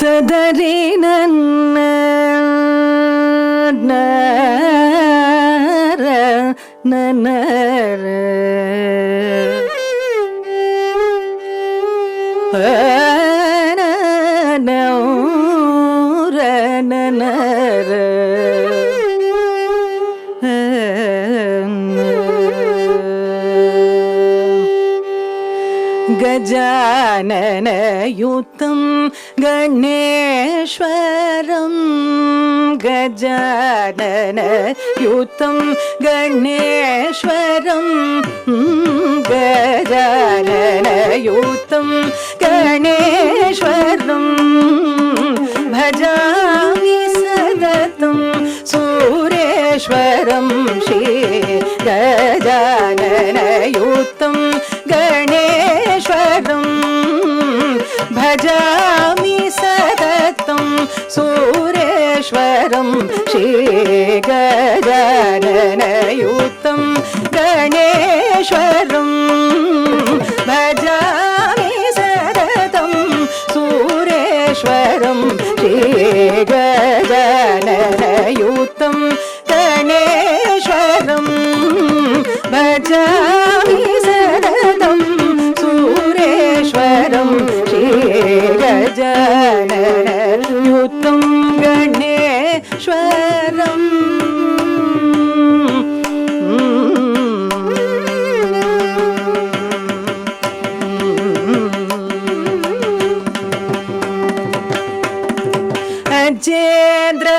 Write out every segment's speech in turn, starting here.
சதரி நன்ன நன்னர गजाननयुतं गणेश्वरं गजाननयुतं गणेश्वरं गजाननयुतं गणेश्वरं भजामि सततं सूरेश्वरं श्री गजाननयुतं गणेश्वरं भजामि सततं सूरेश्वरं श्री गजाननयुतं गणेश्वरं भजामि सततं सूरेश्वरं श्री गजाननयुतं गणेश्वरं भजामि सततं सूरेश्वरं श्री गजाननयुतं गणेश्वरं अजेन्द्र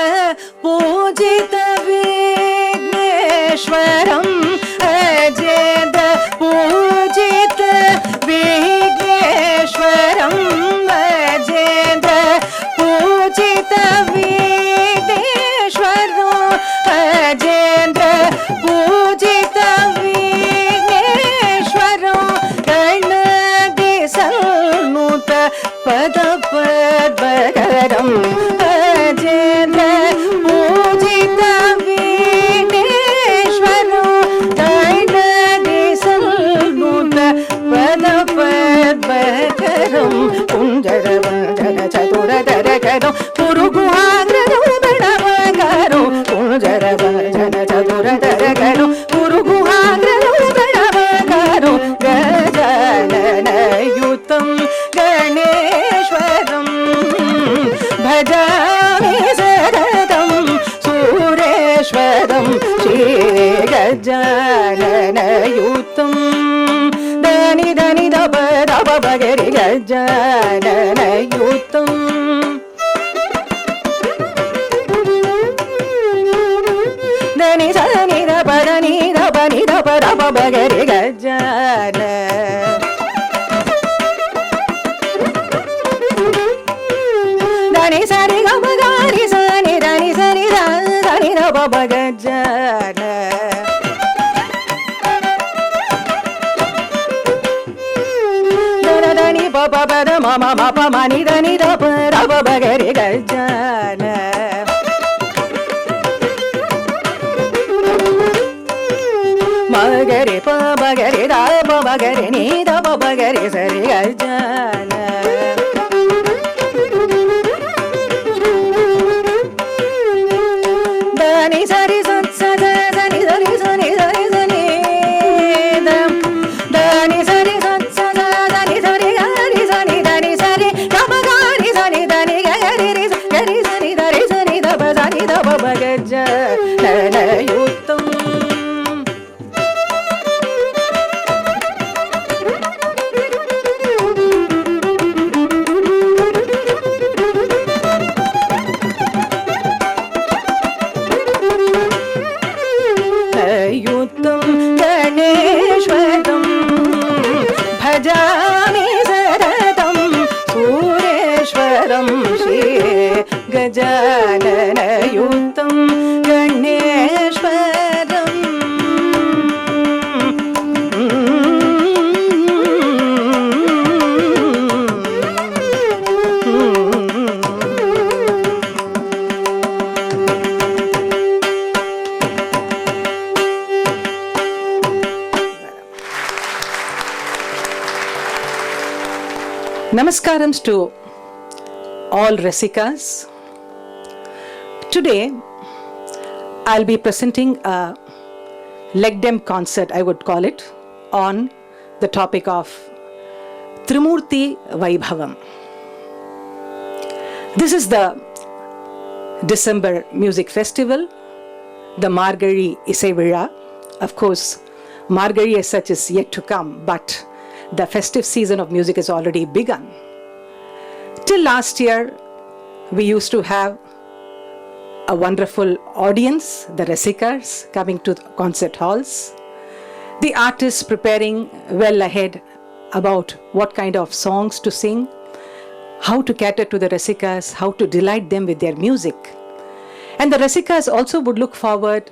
पूजित विघ्नेश्वरं अजेन्द्र पूजित विघ्नेश्वरं अजेन्द्र पूजित विघ्नेश्वरं अजेन्द्र पूजित विघ्नेश्वरं गणपति सन्नुत पदपद्मकरं अजेन्द्र पूजित विघ्नेश्वरं गणपति सन्नुत पदपद्मकरं कुञ्जरवदन चतुरधरकरं पुरुगुहाग्रं गणपकरं कुञ्जरवदन चतुरधरकरं पुरुगुहाग्रं गणपकरं गजाननयुतं गणेश्वरं भजामि सततं सूरेश्वरं श्री गजाननयुतं धनि धनि दप दप भगरि गजाननयुतं धनि धनि दप धनि दप नि दप दप भगरि गजानन धनि सरि ग गरि सनि धनि सरि धनि दप गजानन धनि पप पद मम मप मनि धनि दप दप भगरि गजानन मगरि प भगरि दप भगरि नि दप भगरि सरि गजानन धनि सरि सत् सद धनि सरि सनि सरि सनि धनि सरि सत् सद धनि सरि गरि सनि धनि सरि दप गरि सनि धनि गरि रि गरि सनि धरि सनि दप सनि दप गजाननयुतं युतं गणेश्वरं भजामि सततं सूरेश्वरं Shri गजाननयुतं गणेश्वरं Namaskaram to all Rasikas. Today, I'll be presenting a Legdem concert, I would call it, on the topic of Trimurti Vaibhavam. This is the December Music Festival, the Margazhi Isai Vizha. Of course, Margazhi as such is yet to come, but the festive season of music has already begun. Till last year, we used to have a wonderful audience, the Rasikas coming to the concert halls, the artists preparing well ahead about what kind of songs to sing, how to cater to the Rasikas, how to delight them with their music. And the Rasikas also would look forward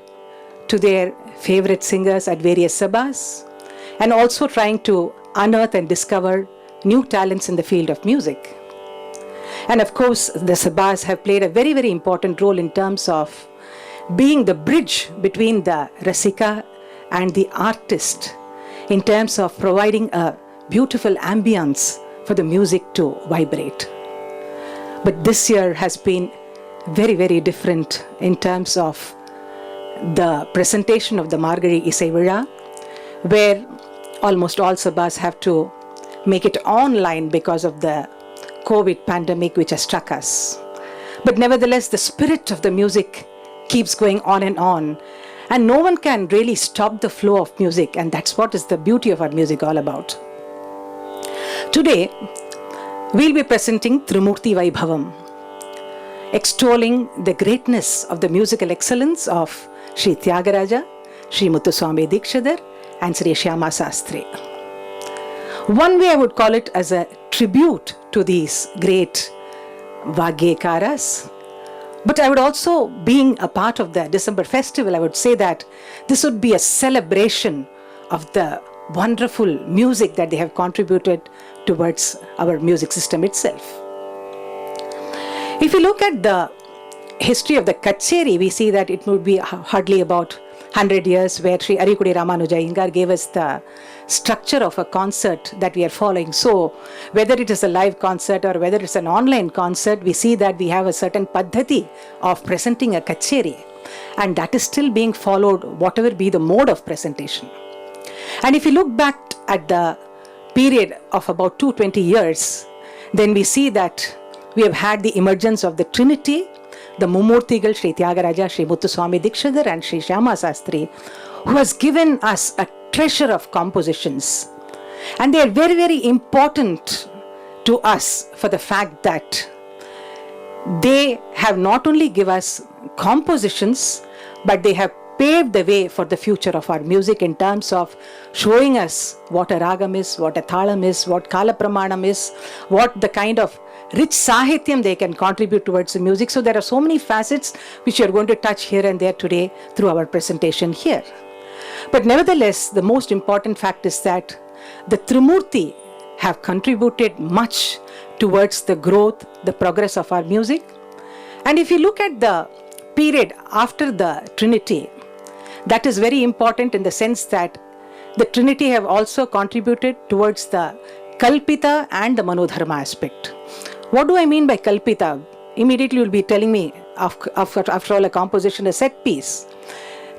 to their favorite singers at various sabhas, and also trying to unearth and discover new talents in the field of music. And of course, the sabhas have played a very, very important role in terms of being the bridge between the Rasika and the artist, in terms of providing a beautiful ambience for the music to vibrate. But this year has been very, very different in terms of the presentation of the Margazhi Isai Vizha, where almost all sabhas have to make it online because of the COVID pandemic which has struck us. But nevertheless, the spirit of the music keeps going on, and no one can really stop the flow of music, and that's what is the beauty of our music all about. Today, we'll be presenting Trimurti Vaibhavam, extolling the greatness of the musical excellence of Sri Tyagaraja, Sri Muthuswami Dikshidhar, and Sri Shyama Sastri. One way I would call it as a tribute to these great Vagyekaras. But I would also, being a part of the December festival, I would say that this would be a celebration of the wonderful music that they have contributed towards our music system itself. If you look at the history of the Kacheri, we see that it would be hardly about 100 years, where Sri Arikudi Ramanuja Iyengar gave us the structure of a concert that we are following. So whether it is a live concert or whether it's an online concert, we see that we have a certain paddhati of presenting a Kacheri, and that is still being followed, whatever be the mode of presentation. And if you look back at the period of about 220 years, then we see that we have had the emergence of the Trinity, the Mummurtigal, Sri Tyagaraja, Sri Muthuswami Dikshidhar, and Sri Shyama Sastri, who has given us a treasure of compositions. And they are very, very important to us for the fact that they have not only given us compositions, but they have paved the way for the future of our music in terms of showing us what a ragam is, what a thalam is, what kala pramanam is, what the kind of rich sahityam they can contribute towards the music. So there are so many facets which we are going to touch here and there today through our presentation here. But nevertheless, the most important fact is that the Trimurti have contributed much towards the growth, the progress of our music. And if you look at the period after the Trinity, that is very important in the sense that the Trinity have also contributed towards the Kalpita and the Manodharma aspect. What do I mean by Kalpita? Immediately you'll be telling me, after all, a composition, a set piece.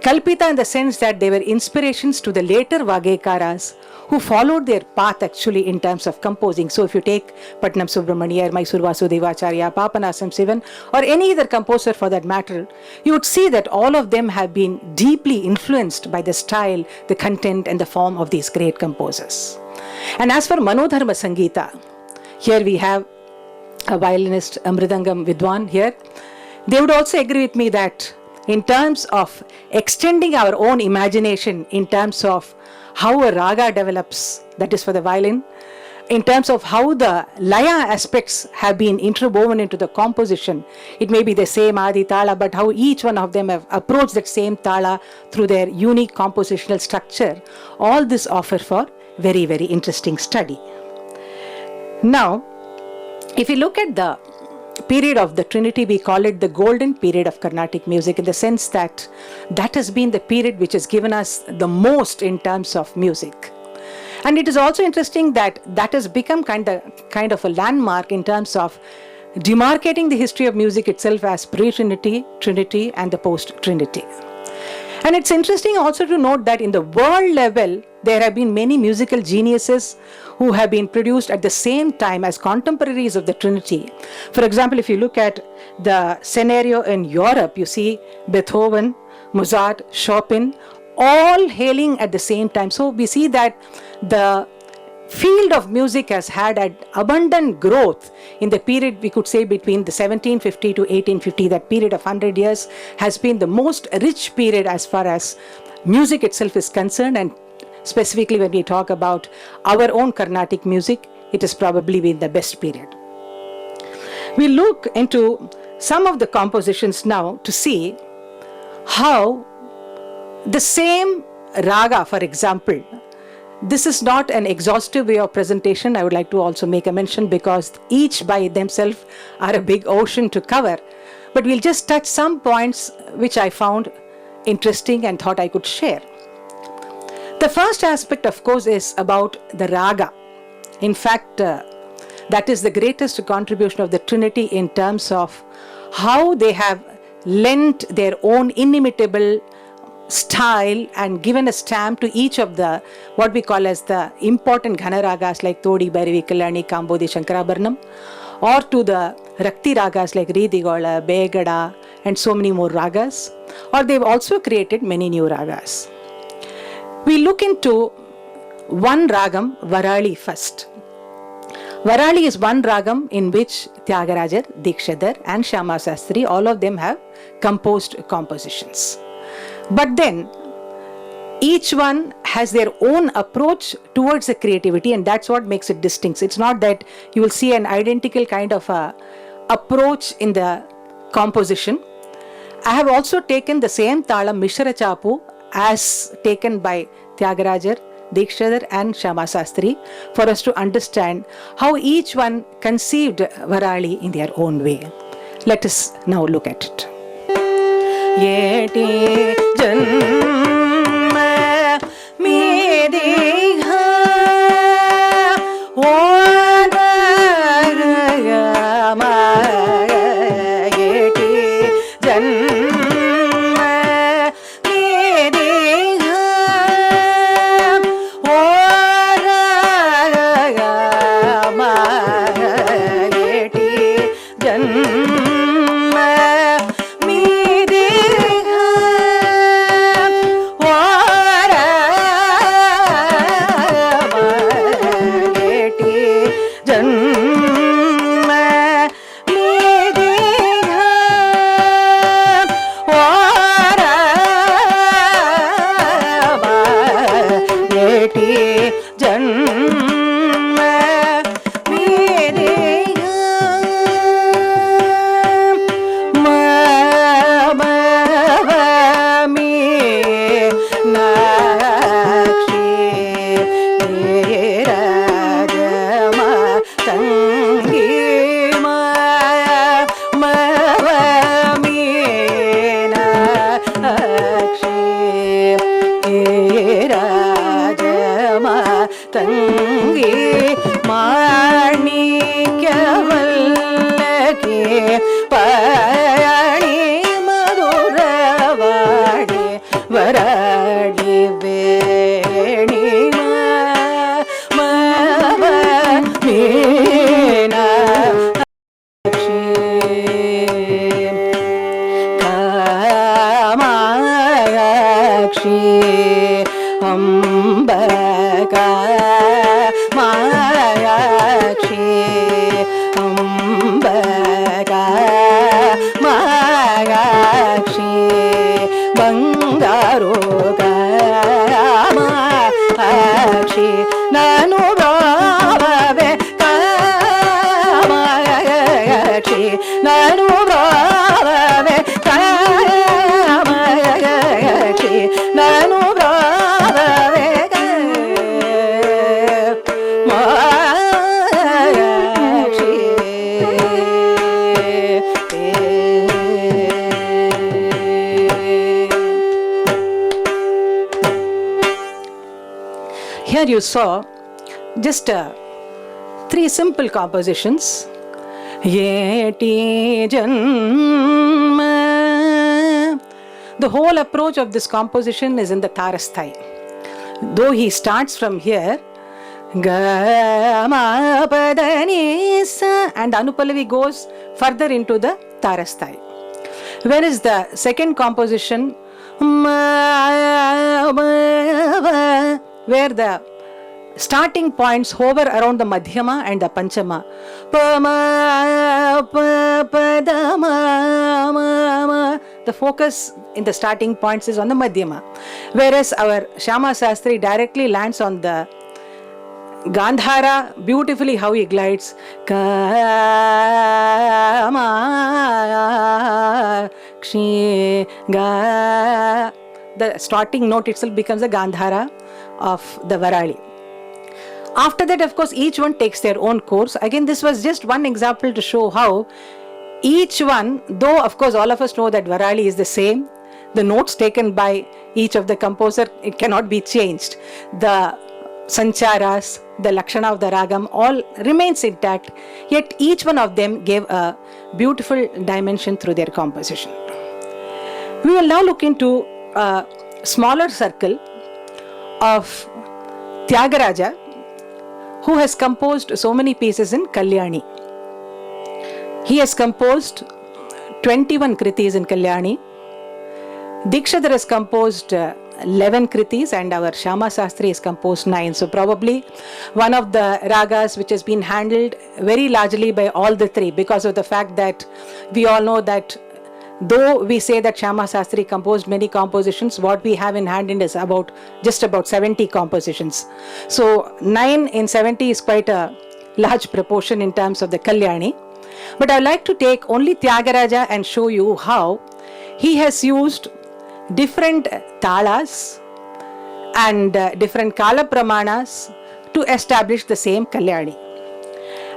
Kalpita in the sense that they were inspirations to the later Vagyekaras who followed their path actually in terms of composing. So if you take Patnam Subramaniya, Mysore Vasudevacharya, Papanasam Sivan, or any other composer for that matter, you would see that all of them have been deeply influenced by the style, the content and the form of these great composers. And as for Manodharma Sangeeta, here we have a violinist, a Mridangam Vidwan here. They would also agree with me that in terms of extending our own imagination, in terms of how a raga develops, that is for the violin, in terms of how the laya aspects have been interwoven into the composition, it may be the same adi tala, but how each one of them have approached that same tala through their unique compositional structure, all this offer for very, very interesting study. Now, if you look at the period of the Trinity, we call it the golden period of Carnatic music, in the sense that that has been the period which has given us the most in terms of music. And it is also interesting that that has become kind of a landmark in terms of demarcating the history of music itself as pre-Trinity, Trinity, and the post-Trinity. And it's interesting also to note that in the world level, there have been many musical geniuses who have been produced at the same time as contemporaries of the Trinity. For example, if you look at the scenario in Europe, you see Beethoven, Mozart, Chopin, all hailing at the same time. So we see that the field of music has had an abundant growth in the period, we could say, between the 1750 to 1850. That period of 100 years has been the most rich period as far as music itself is concerned, and specifically when we talk about our own Carnatic music, it has probably been the best period. We look into some of the compositions now to see how the same raga, for example, this is not an exhaustive way of presentation. I would like to also make a mention, because each by themselves are a big ocean to cover. But we'll just touch some points which I found interesting and thought I could share. The first aspect, of course, is about the raga. In fact, that is the greatest contribution of the Trinity in terms of how they have lent their own inimitable style and given a stamp to each of the what we call as the important Ghana ragas like Todi, Bhairavi, Kalyani, Kambodi, Shankarabharanam, or to the Rakti ragas like Ridigola, Begada, and so many more ragas, or they've also created many new ragas. We look into one ragam, Varali, first. Varali is one ragam in which Tyagarajar, Dikshadhar, and Shyama Sastri, all of them have composed compositions. But then each one has their own approach towards the creativity, and that's what makes it distinct. It's not that you will see an identical kind of approach in the composition. I have also taken the same talam Mishra Chapu as taken by Tyagarajar, Dikshadhar, and Shyama Sastri for us to understand how each one conceived Varali in their own way. Let us now look at it. Yeti janma medikha odagama yeti janma medikha odagama yeti janma Here you saw just 3 simple compositions. yeti janma. The whole approach of this composition is in the Tarasthai. Though he starts from here, ga ma pa da ni sa, and Anupallavi goes further into the Tarasthai. Whereas the second composition, where the starting points hover around the Madhyama and the Panchama. The focus in the starting points is on the Madhyama. Whereas our Shyama Sastri directly lands on the Gandhara, beautifully how he glides. The starting note itself becomes the Gandhara of the Varali. After that, of course, each one takes their own course. Again, this was just one example to show how each one, though of course all of us know that Varali is the same, the notes taken by each of the composer, it cannot be changed. The Sancharas, the Lakshana of the Ragam, all remains intact, yet each one of them gave a beautiful dimension through their composition. We will now look into a smaller circle of Tyagaraja, who has composed so many pieces in Kalyani. He has composed 21 kritis in Kalyani. Dikshadhar has composed 11 kritis, and our Shyama Sastri has composed 9. So probably one of the ragas which has been handled very largely by all the three, because of the fact that we all know that though we say that Shyama Sastri composed many compositions, what we have in hand is just about 70 compositions. So 9 in 70 is quite a large proportion in terms of the Kalyani. But I would like to take only Tyagaraja and show you how he has used different talas and different kala pramanas to establish the same Kalyani.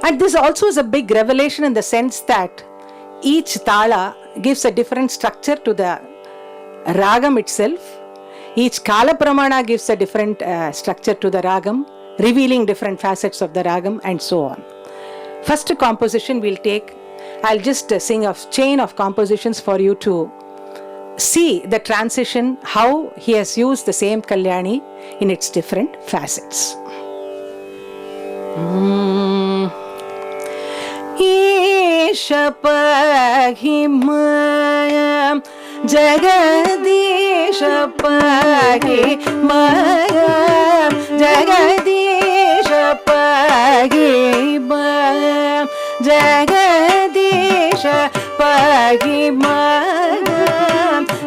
And this also is a big revelation in the sense that each tala gives a different structure to the ragam itself. Each kala pramana gives a different structure to the ragam, revealing different facets of the ragam, and so on. First composition we'll take, I'll just sing a chain of compositions for you to see the transition, how he has used the same Kalyani in its different facets. Isha Pahimaya Jagadisha Pahimaya Jagadisha Pahimaya Jagadisha Pahimaya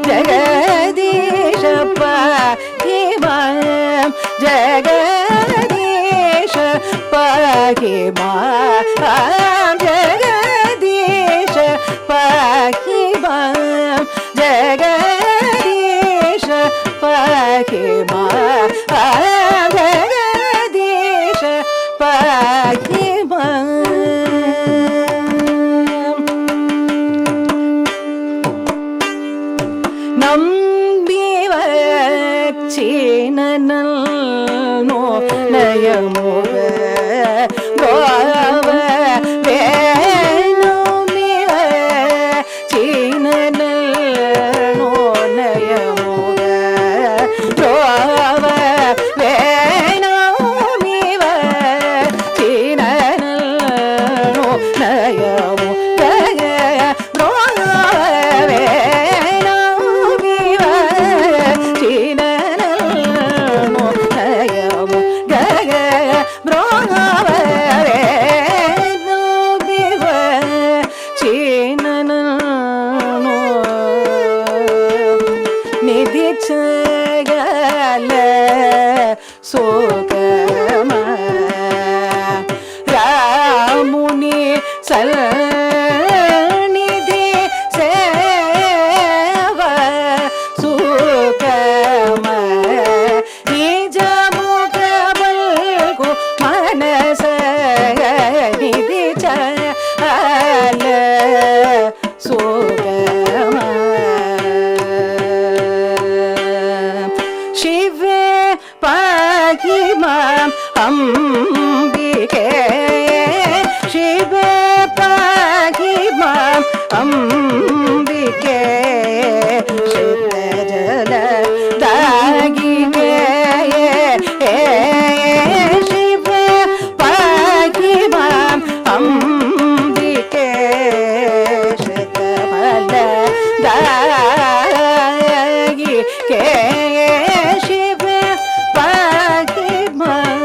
Jagadisha Pahimaya Jagadisha Pahimaya Jagadisha Pahimaya Jagadisha Pahimaya Jagadisha Pahimaya. Nambivacinanalno nayamoga gova venumivacinanalno nayamoga gova venumivacinanalno nayamoga Ambika ಶುದ್ಧ ಜಲ ತಾಗಿಗೆ ಶಿವ ಪಾಗಿ ಮಾಂ ಅಂಬಿಕೆ ಶುದ್ಧ ಫಲ ದಾಗಿ K Shiva ಪಾಗಿ ಮಾಂ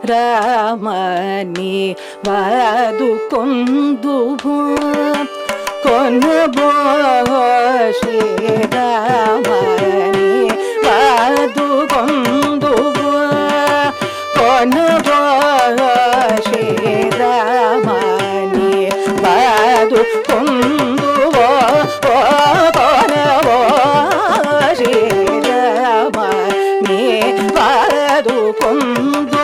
ರಾಮನಿ ವಾದುಕೊಂದು ಕೊನಬೋ ಶ್ರೀರಾಮನಿ ವಾದುಕೊಂದು ಕೊನಬೋ ಶ್ರೀರಾಮನಿ ವಾದುಕೊಂದು ಕೊನಬೋ ಶ್ರೀರಾಮನಿ ವಾದುಕೊಂದು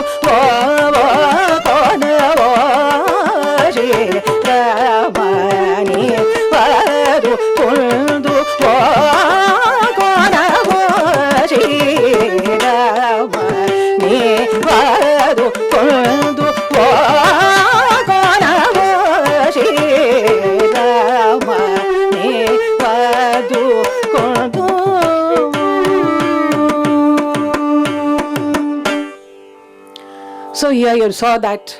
So here you saw that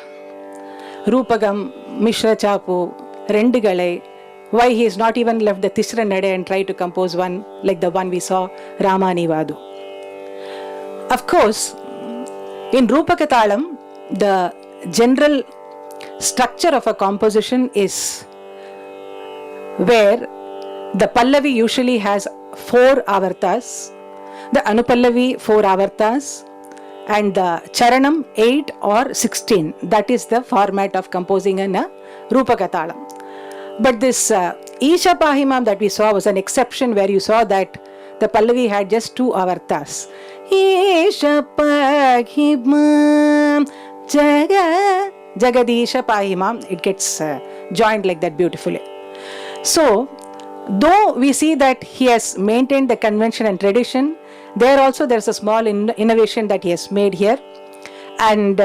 Rupagam, Mishra Chapu, Rendigalai, why he has not even left the Tisra Nade and tried to compose one like the one we saw, Ramani Vadu. Of course, in Rupakatalam, the general structure of a composition is where the Pallavi usually has 4 avartas, the Anupallavi 4 avartas, and the Charanam 8 or 16. That is the format of composing in a Rupakatalam. But this Isha Pahimam that we saw was an exception, where you saw that the Pallavi had just 2 avartas. Isha Pahimam Jagadisha Pahimam. It gets joined like that beautifully. So, though we see that he has maintained the convention and tradition, there's a small innovation that he has made here. And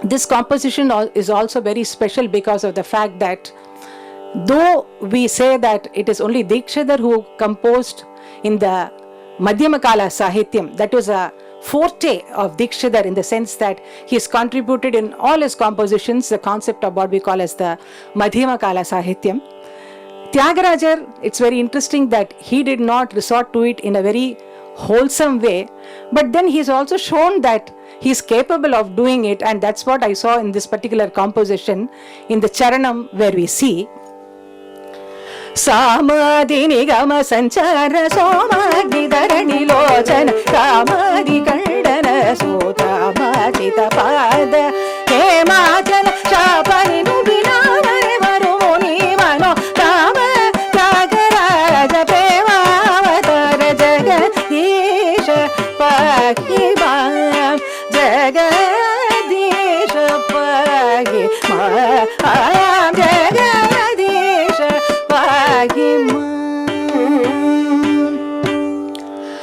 this composition is also very special because of the fact that though we say that it is only Dikshidhar who composed in the Madhyamakala Sahityam, that was a forte of Dikshidhar in the sense that he has contributed in all his compositions the concept of what we call as the Madhyamakala Sahityam. Tyagarajar, it's very interesting that he did not resort to it in a very wholesome way, but then he's also shown that he's capable of doing it, and that's what I saw in this particular composition in the Charanam, where we see Samadhi Nigama Sanchara Somagni Dharani Lochana Kamadi Kandana Sutama Chita Pada Hemachala Shapani Nubina Varumuni Mano Rama Tyagaraja Premavatara Jagadisha Pahimam Jagdish पाहि मां जगदीश पाहि मां.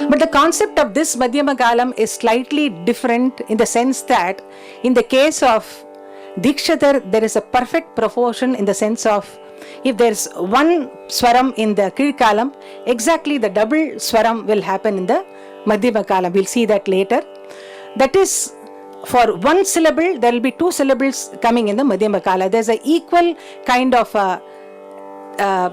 But the concept of this Madhyama Kalam is slightly different in the sense that in the case of Dikshidhar, there is a perfect proportion in the sense of if there's one swaram in the Kirkalam, exactly the double swaram will happen in the Madhyama Kalam. We'll see that later. That is, for one syllable, there will be two syllables coming in the Madhyama Kala. There's an equal kind of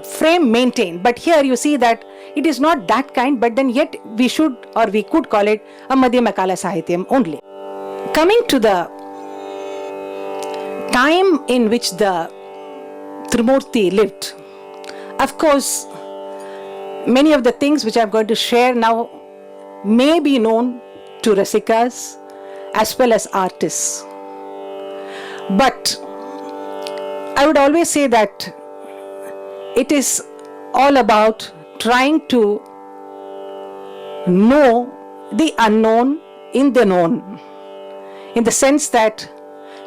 frame maintained. But here you see that it is not that kind, but then yet we should or we could call it a Madhyama Kala Sahityam only. Coming to the time in which the Trimurti lived, of course, many of the things which I'm going to share now may be known to Rasikas as well as artists. But I would always say that it is all about trying to know the unknown in the known, in the sense that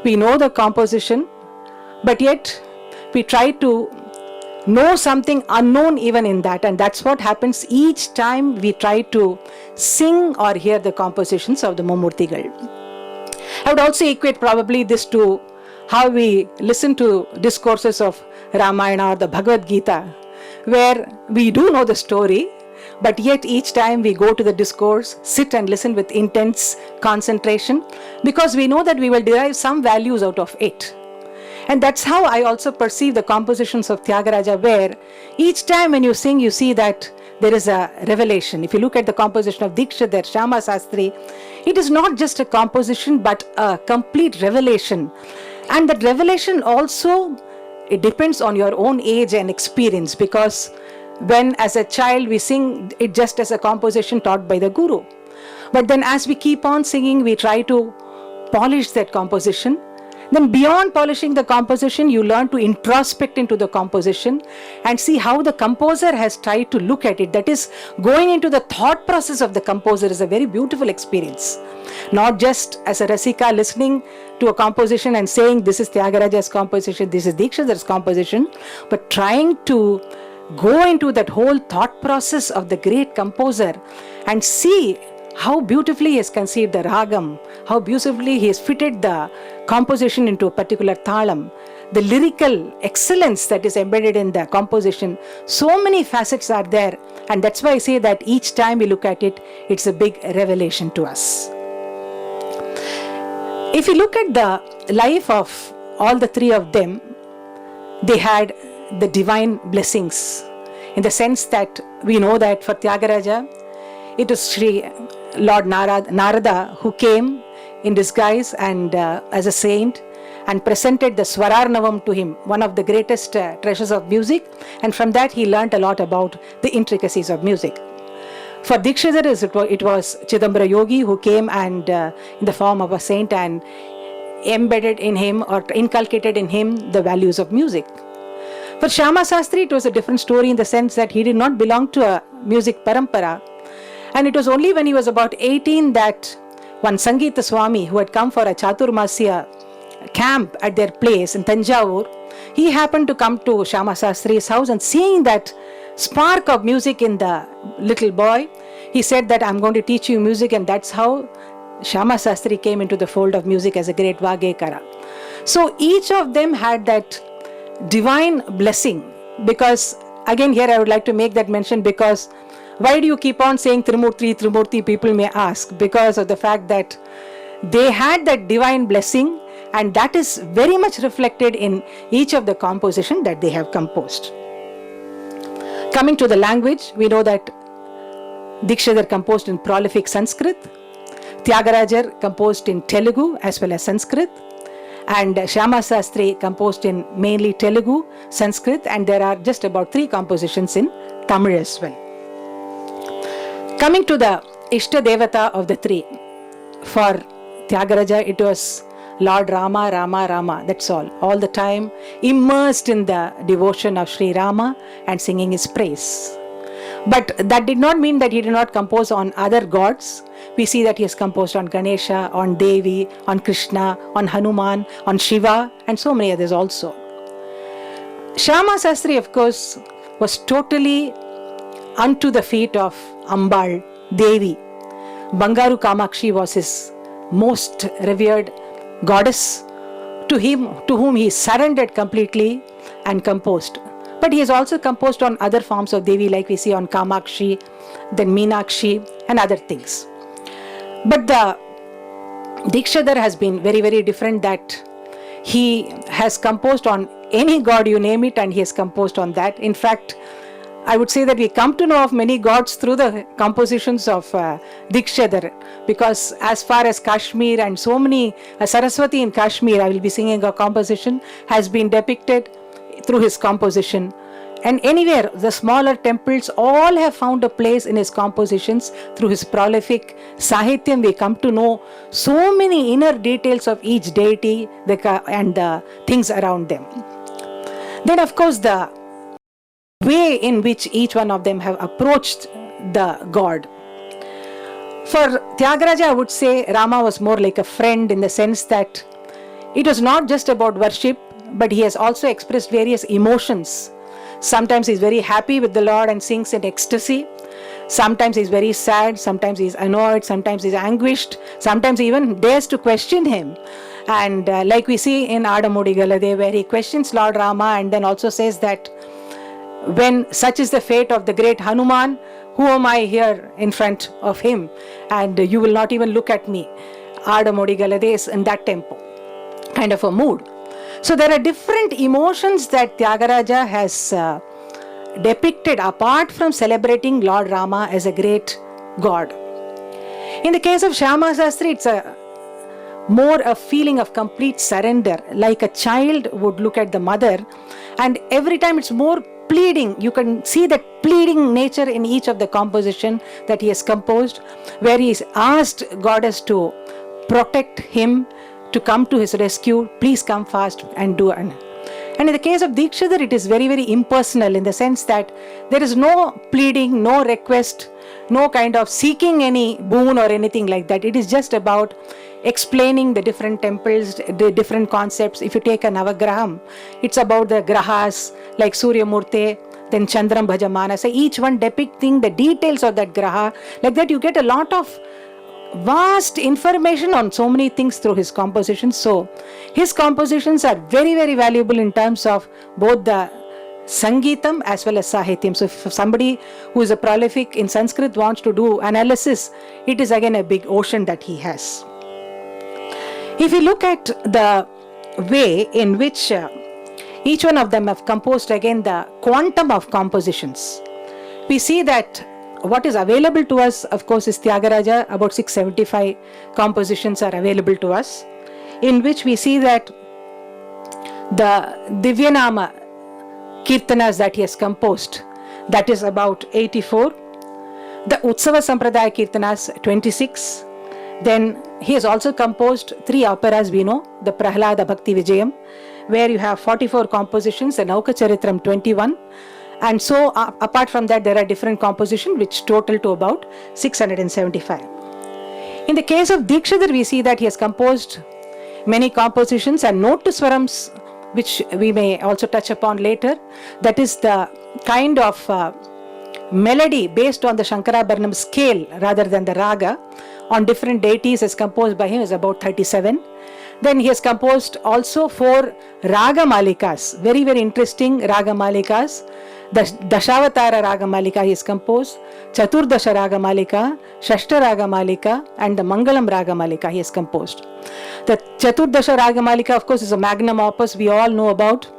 we know the composition, but yet we try to know something unknown even in that, and that's what happens each time we try to sing or hear the compositions of the Mummurtigal. I would also equate probably this to how we listen to discourses of Ramayana or the Bhagavad Gita, where we do know the story, but yet each time we go to the discourse, sit and listen with intense concentration, because we know that we will derive some values out of it. And that's how I also perceive the compositions of Tyagaraja, where each time when you sing, you see that there is a revelation. If you look at the composition of Dikshidhar, Shyama Sastri, it is not just a composition but a complete revelation. And that revelation also, it depends on your own age and experience, because when as a child we sing it just as a composition taught by the Guru. But then as we keep on singing, we try to polish that composition. Then beyond polishing the composition, you learn to introspect into the composition and see how the composer has tried to look at it. That is, going into the thought process of the composer is a very beautiful experience. Not just as a Rasika listening to a composition and saying this is Tyagaraja's composition, this is Dikshidhar's composition, but trying to go into that whole thought process of the great composer and see how beautifully he has conceived the ragam, how beautifully he has fitted the composition into a particular thalam, the lyrical excellence that is embedded in the composition. So many facets are there, and that's why I say that each time we look at it, it's a big revelation to us. If you look at the life of all the three of them, they had the divine blessings, in the sense that we know that for Tyagaraja, it was Sri Lord Narada who came in disguise and as a saint and presented the Swararnavam to him, one of the greatest treasures of music, and from that he learnt a lot about the intricacies of music. For Dikshidhar, it was Chidambara Yogi who came and in the form of a saint and embedded in him or inculcated in him the values of music. For Shyama Sastri, it was a different story in the sense that he did not belong to a music parampara. And it was only when he was about 18 that one Sangeeta Swami, who had come for a Chaturmasya camp at their place in Tanjavur, he happened to come to Shyama Sastri's house, and seeing that spark of music in the little boy, he said that I'm going to teach you music, and that's how Shyama Sastri came into the fold of music as a great Vagekara. So each of them had that divine blessing, because again here I would like to make that mention, because why do you keep on saying Trimurti, Trimurti, people may ask, because of the fact that they had that divine blessing, and that is very much reflected in each of the composition that they have composed. Coming to the language, we know that Dikshidhar composed in prolific Sanskrit, Tyagaraja composed in Telugu as well as Sanskrit, and Shyama Sastri composed in mainly Telugu, Sanskrit, and there are just about 3 compositions in Tamil as well. Coming to the Ishta Devata of the 3, for Tyagaraja it was Lord Rama, Rama, Rama, that's all the time immersed in the devotion of Sri Rama and singing his praise. But that did not mean that he did not compose on other gods. We see that he has composed on Ganesha, on Devi, on Krishna, on Hanuman, on Shiva, and so many others also. Shyama Sastri, of course, was totally unto the feet of Ambal, Devi. Bangaru Kamakshi was his most revered goddess, to whom he surrendered completely and composed. But he has also composed on other forms of Devi, like we see on Kamakshi, then Meenakshi, and other things. But the Dikshadhar has been very, very different, that he has composed on any god you name it, and he has composed on that. In fact, I would say that we come to know of many gods through the compositions of Dikshadhar, because as far as Kashmir and so many, Saraswati in Kashmir, I will be singing a composition, has been depicted through his composition. And anywhere, the smaller temples all have found a place in his compositions through his prolific Sahityam. We come to know so many inner details of each deity and the things around them. Then, of course, the way in which each one of them have approached the god. For Tyagaraja, I would say Rama was more like a friend, in the sense that it was not just about worship, but he has also expressed various emotions. Sometimes he's very happy with the Lord and sings in ecstasy. Sometimes he's very sad, sometimes he's annoyed, sometimes he's anguished, sometimes he even dares to question him. And like we see in Adamudi Galade, where he questions Lord Rama and then also says that, when such is the fate of the great Hanuman, who am I here in front of him? And you will not even look at me. Adamodi Galade is in that tempo, kind of a mood. So there are different emotions that Tyagaraja has depicted, apart from celebrating Lord Rama as a great god. In the case of Shyama Sastri, it's more a feeling of complete surrender, like a child would look at the mother, and every time it's more pleading. You can see that pleading nature in each of the composition that he has composed, where he has asked goddess to protect him, to come to his rescue, please come fast and do. And in the case of Dikshadhar, it is very, very impersonal, in the sense that there is no pleading, no request, no kind of seeking any boon or anything like that. It is just about explaining the different temples, the different concepts. If you take a Navagraham, it's about the grahas, like Surya Murti, then Chandram Bhajamanasa, each one depicting the details of that graha. Like that, you get a lot of vast information on so many things through his compositions. So his compositions are very, very valuable in terms of both the Sangeetam as well as Sahityam. So if somebody who is a prolific in Sanskrit wants to do analysis, it is again a big ocean that he has. If you look at the way in which each one of them have composed, again the quantum of compositions, we see that what is available to us, of course, is Tyagaraja. About 675 compositions are available to us, in which we see that the Divyanama Kirtanas that he has composed, that is about 84. The Utsava Sampradaya Kirtanas, 26. Then he has also composed 3 operas, we know, the Prahlada Bhakti Vijayam, where you have 44 compositions, the Nauka Charitram 21. And so apart from that, there are different compositions which total to about 675. In the case of Dikshadhar, we see that he has composed many compositions and note to swarams, which we may also touch upon later. That is the kind of melody based on the Shankarabharanam scale rather than the raga on different deities as composed by him is about 37. Then he has composed also 4 raga malikas, very, very interesting raga malikas. The Dashavatara Raga Malika he has composed, Chaturdasha Raga Malika, Shashta Raga Malika, and the Mangalam Raga Malika he has composed. The Chaturdasha Raga Malika, of course, is a magnum opus we all know about,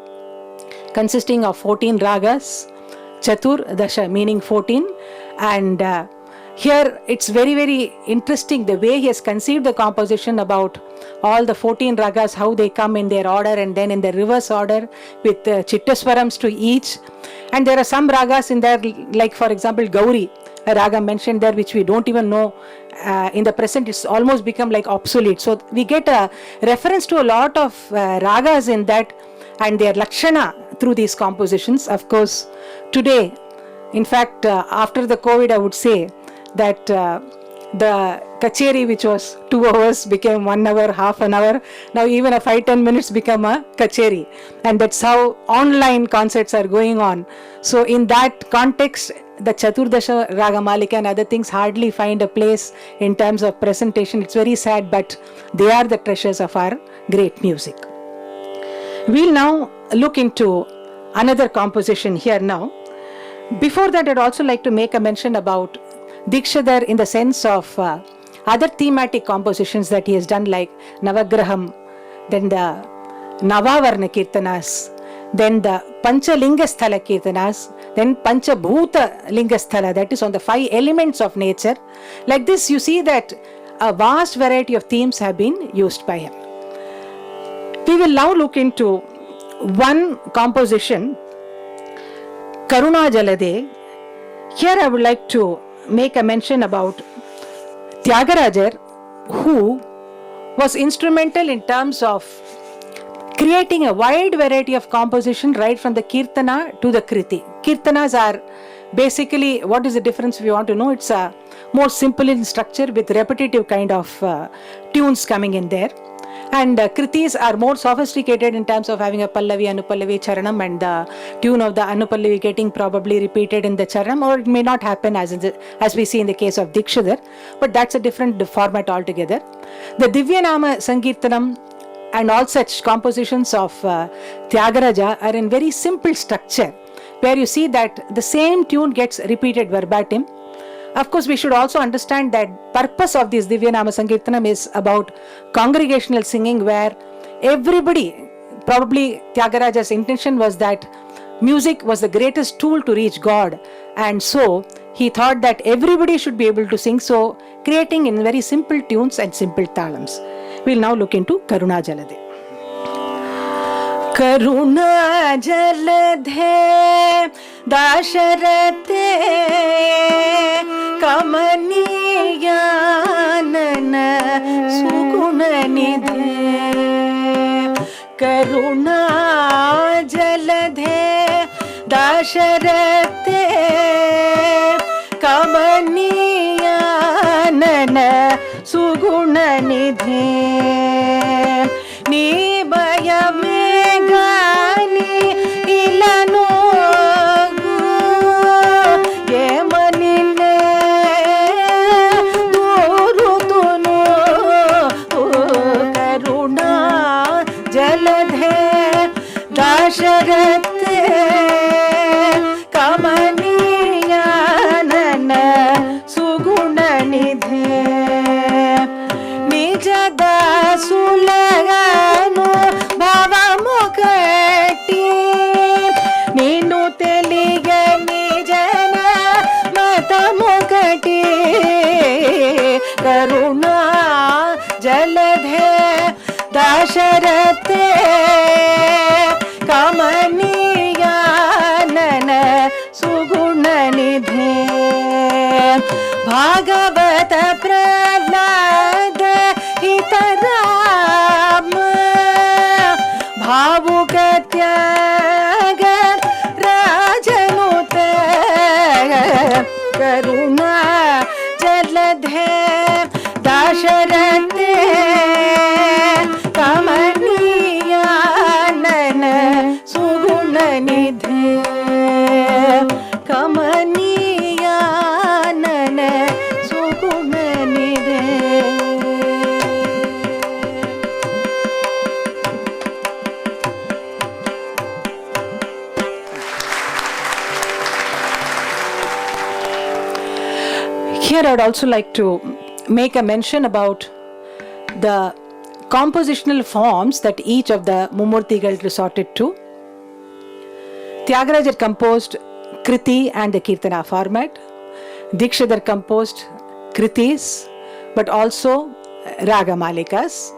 consisting of 14 ragas, Chaturdasha meaning 14, and here it's very, very interesting the way he has conceived the composition about all the 14 ragas, how they come in their order and then in the reverse order with chittaswarams to each. And there are some ragas in there, like for example Gauri, a raga mentioned there which we don't even know. In the present it's almost become like obsolete. So we get a reference to a lot of ragas in that and their lakshana through these compositions. Of course, today In fact, after the COVID, I would say that the kacheri, which was 2 hours, became 1 hour, half an hour. Now even a 5-10 minutes become a kacheri, and that's how online concerts are going on. So in that context, the Chaturdasha Ragamalika and other things hardly find a place in terms of presentation. It's very sad, but they are the treasures of our great music. We'll now look into another composition here now. Before that, I'd also like to make a mention about Dikshidhar in the sense of other thematic compositions that he has done, like Navagraham, then the Navavarna Kirtanas, then the Panchalinga Sthala Kirtanas, then Panchabhuta Linga Sthala, that is on the 5 elements of nature. Like this, you see that a vast variety of themes have been used by him. We will now look into one composition, Karuna Jalade. Here I would like to make a mention about Tyagarajar, who was instrumental in terms of creating a wide variety of composition right from the Kirtana to the Kriti. Kirtanas are basically, what is the difference if you want to know? It's a more simple in structure with repetitive kind of tunes coming in there. And Kritis are more sophisticated in terms of having a Pallavi, Anupallavi, Charanam, and the tune of the Anupallavi getting probably repeated in the Charanam, or it may not happen as we see in the case of Dikshidhar, but that's a different format altogether. The Divyanama Sankirtanam and all such compositions of Tyagaraja are in very simple structure, where you see that the same tune gets repeated verbatim. Of course, we should also understand that purpose of this Divyanama Sankirtanam is about congregational singing, where everybody, probably Tyagaraja's intention was that music was the greatest tool to reach God, and so he thought that everybody should be able to sing, so creating in very simple tunes and simple talams. We'll now look into Karuna Jalade. Karuna Jalade Dasharate Kamaniyanana Sugunanidhe Karuna Jalade Dasharate Kamaniyanana Sugunanidhe Nibayame Gani Ilanu Yemanine Durutunu Karuna Jalade Dasharate Kamaniyanana Sugunanidhe Nijada Sulaganu Bhavamukati Ninu Teliga Nijana Matamukati Karuna Jalade Dasharate Kamaniyanana Sugunanidhe Bhagavata Prahlada Hitarama Bhavukatyaga Rajanuta Karuna Jalade Dasharate Kamaniyanana Sugunanidhe Kamaniyanana Sugunanidhe. Here I would also like to make a mention about the compositional forms that each of the Mummurtigal resorted to. Tyagaraja composed Kriti and the Kirtana format. Dikshidhar composed Kritis, but also Ragamalikas.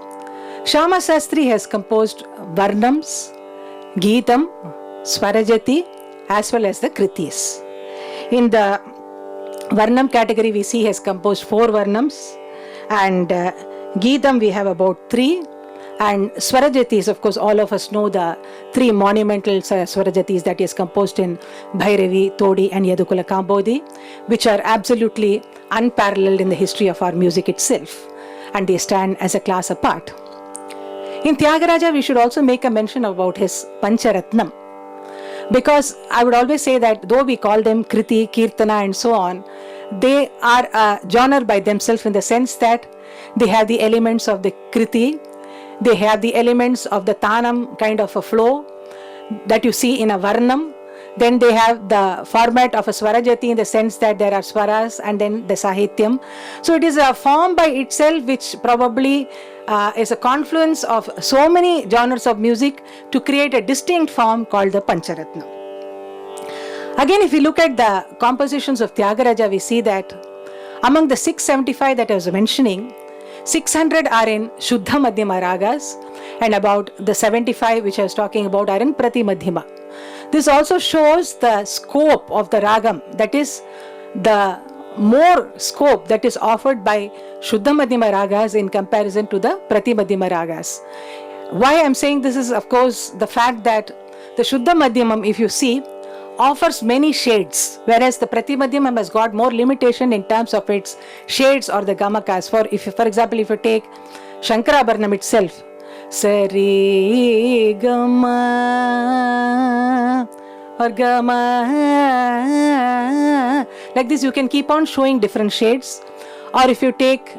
Shyama Sastri has composed Varnams, Geetam, Swarajati, as well as the Kritis. In the Varnam category, we see he has composed 4 Varnams, and Geetam we have about 3, And Swarajatis, of course, all of us know the three monumental Swarajatis that is composed in Bhairavi, Todi and Yadukula Kambodi, which are absolutely unparalleled in the history of our music itself, and they stand as a class apart. In Tyagaraja, we should also make a mention about his Pancharatnam, because I would always say that though we call them Kriti, Kirtana and so on, they are a genre by themselves in the sense that they have the elements of the Kriti, they have the elements of the Tanam kind of a flow that you see in a Varnam. Then they have the format of a Swarajati in the sense that there are Swaras and then the Sahityam. So it is a form by itself which probably is a confluence of so many genres of music to create a distinct form called the Pancharatna. Again, if you look at the compositions of Tyagaraja, we see that among the 675 that I was mentioning, 600 are in Shuddha Madhyama Ragas, and about the 75 which I was talking about are in Prati Madhyama. This also shows the scope of the ragam, that is the more scope that is offered by Shuddha Madhyama Ragas in comparison to the Prati Madhyama Ragas. Why I am saying this is, of course, the fact that the Shuddha Madhyamam, if you see, offers many shades, whereas the Prati Madhyamam has got more limitation in terms of its shades or the gamakas. For example, if you take Shankarabharanam itself, Sari Gama or Gama, like this you can keep on showing different shades. Or if you take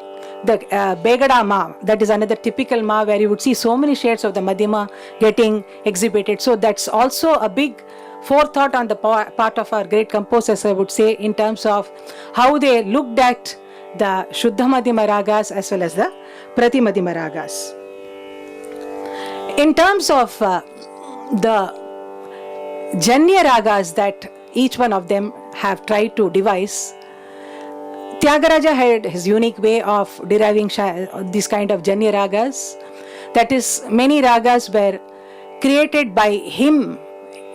the Begada Ma, that is another typical Ma where you would see so many shades of the Madhyama getting exhibited. So that's also a big forethought on the part of our great composers, I would say, in terms of how they looked at the Shuddha Madhyama Ragas as well as the Prati Madhyama Ragas. In terms of the Janya Ragas that each one of them have tried to devise, Tyagaraja had his unique way of deriving these kind of Janya Ragas. That is, many ragas were created by him.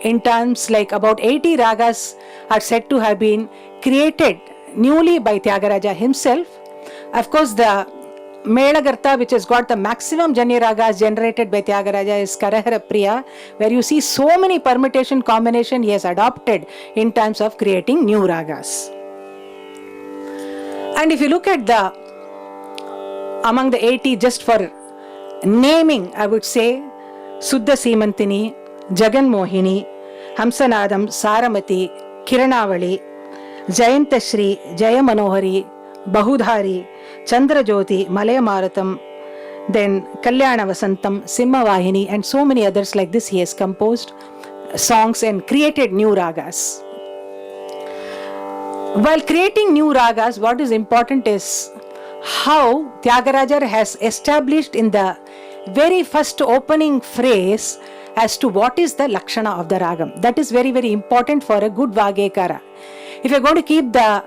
In terms like about 80 ragas are said to have been created newly by Tyagaraja himself. Of course, the Melagartha, which has got the maximum Janya ragas generated by Tyagaraja, is Karahara Priya, where you see so many permutation combination he has adopted in terms of creating new ragas. And if you look at among the 80, just for naming, I would say Suddha Simantini, Jagan Mohini, Hamsanadam, Saramati, Kiranavali, Jayantashri, Jaya Manohari, Bahudhari, Chandra Jyoti, Malaya Maratham, then Kalyana Vasantam, Simhavahini, and so many others like this. He has composed songs and created new ragas. While creating new ragas, what is important is how Tyagaraja has established in the very first opening phrase as to what is the Lakshana of the ragam. That is very, very important for a good Vagekara. If you're going to keep the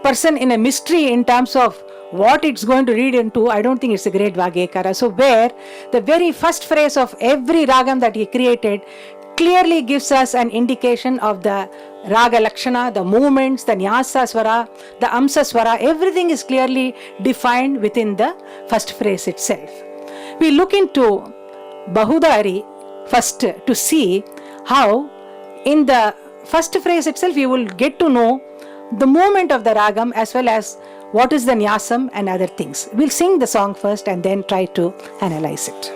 person in a mystery in terms of what it's going to read into, I don't think it's a great Vagekara. So where the very first phrase of every ragam that he created clearly gives us an indication of the Raga Lakshana, the movements, the Nyasa Swara, the Amsa Swara, everything is clearly defined within the first phrase itself. We look into Bahudhari first to see how in the first phrase itself you will get to know the movement of the ragam as well as what is the nyasam and other things. We'll sing the song first and then try to analyze it.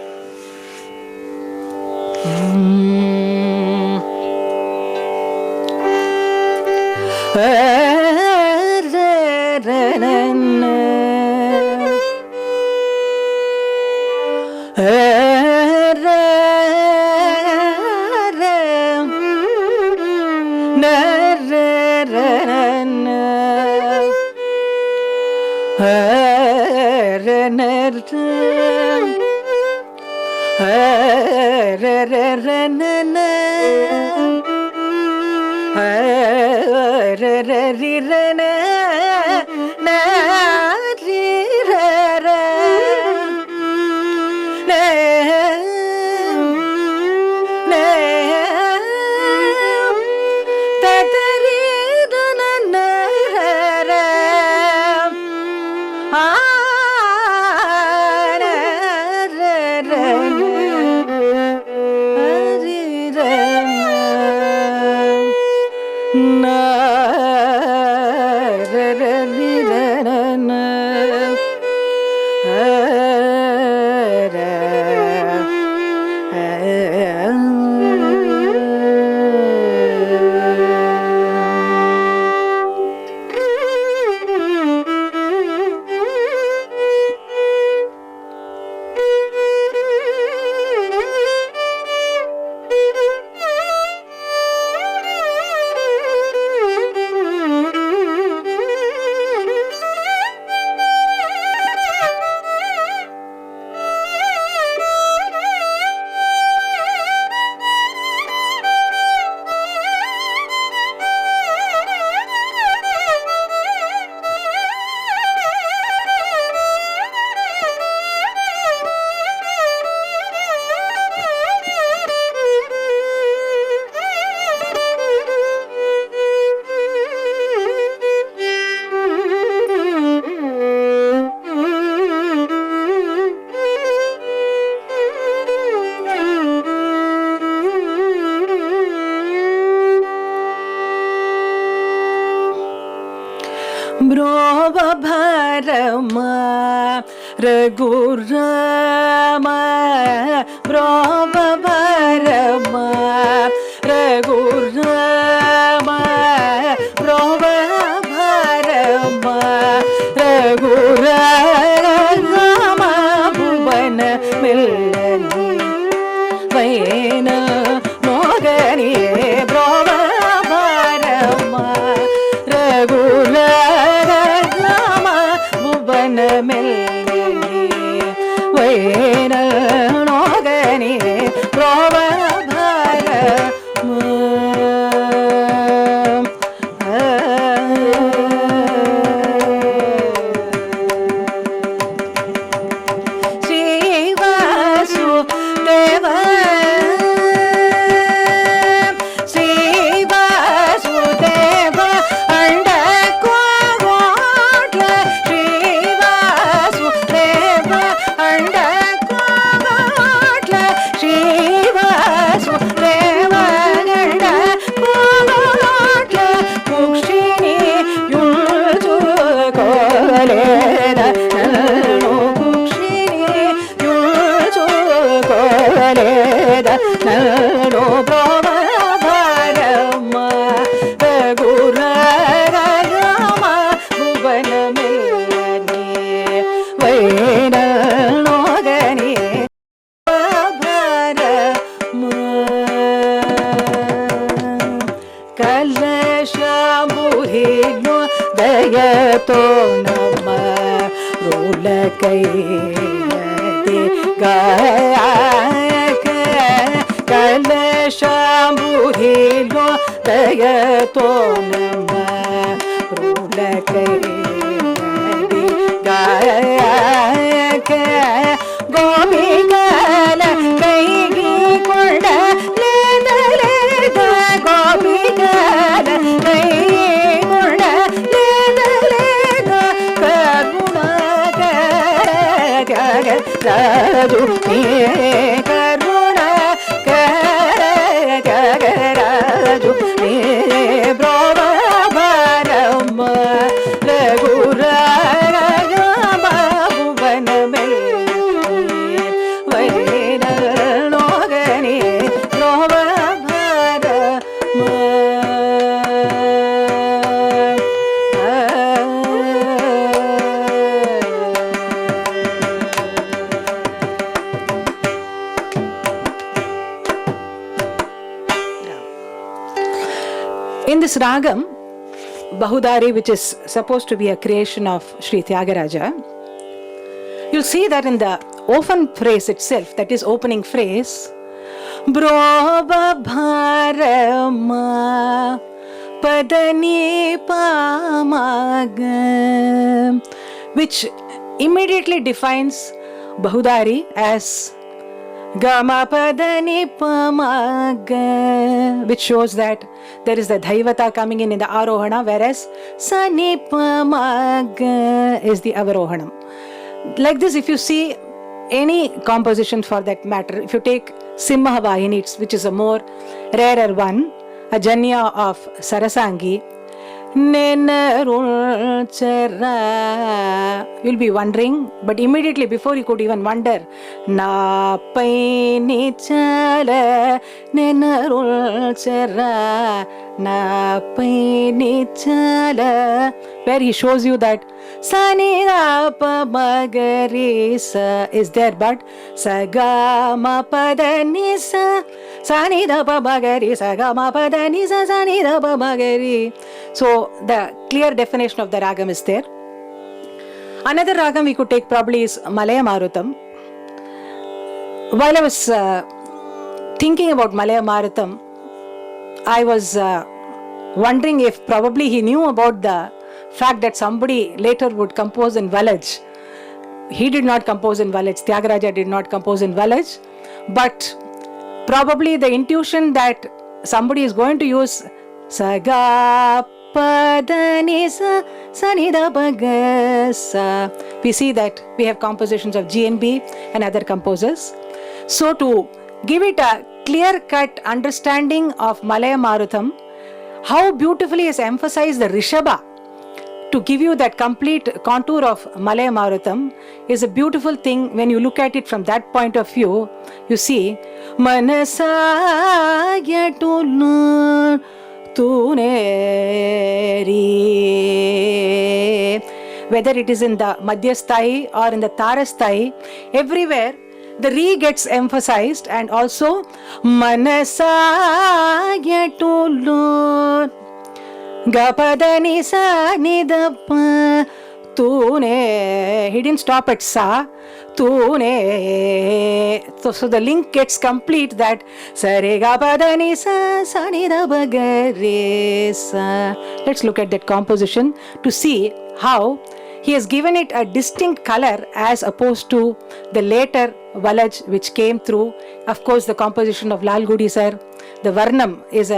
Ragurama Brahmavarama Ragurama Brahmavarama Ragurama Bhuvana Millani Vaina Mogani Brahmavarama Ragurama Bhuvana Millani Vaina Mogani Dayato nama Rulakayati Gayaka Kalashambhurilo Dayato nama Rulakayati Gayaka Gomikala Kaigi Konda Leda Leda Gomikala Kaigi Konda Raju karuna raju Brahmavarama Ragurama Bhuvana Millani Vaina Mogani In this ragam, Bahudari, which is supposed to be a creation of Sri Tyagaraja, you'll see that in the open phrase itself, that is opening phrase, Broba Bharama Padani Pamaga, which immediately defines Bahudari as Gama Padani Pamaga, which shows that there is the Dhaivata coming in the Arohana, whereas Sani Pamaga is the Avarohanam. Like this, if you see any composition for that matter, if you take Simhavahini, which is a more rarer one, a Janya of Sarasangi, Nenarul Chara, you'll be wondering, but immediately before you could even wonder, Na Paini Chala, Nenarul Chara, Na Paini Chala, where he shows you that Sanida Pamagarisa is there, but Sagama Padanisa, Sanida Pamagarisa, Gama Padanisa, Sanida Pamagari. So the clear definition of the ragam is there. Another ragam we could take probably is Malaya Marutam. While I was thinking about Malaya Marutam, I was wondering if probably he knew about the fact that somebody later would compose in Valaj. He did not compose in Valaj, Tyagaraja did not compose in Valaj, but probably the intuition that somebody is going to use Saga Padanisa Sanida Bagasa. We see that we have compositions of GNB and other composers. So to give it a clear-cut understanding of Malaya Marutam, how beautifully is emphasized the Rishabha to give you that complete contour of Malaya Marutam is a beautiful thing. When you look at it from that point of view, you see Manasayatulu Tuneri. Whether it is in the Madhyasthai or in the Tarasthai, everywhere the re gets emphasized, and also Manasayatulu Gapadani sa nidappa tune. He didn't stop at sa, tune. So the link gets complete, that sare gapadani sa sa nidappa gare sa. Let's look at that composition to see how he has given it a distinct color as opposed to the later Valaj which came through. Of course, the composition of Lal Gudi sir, the Varnam is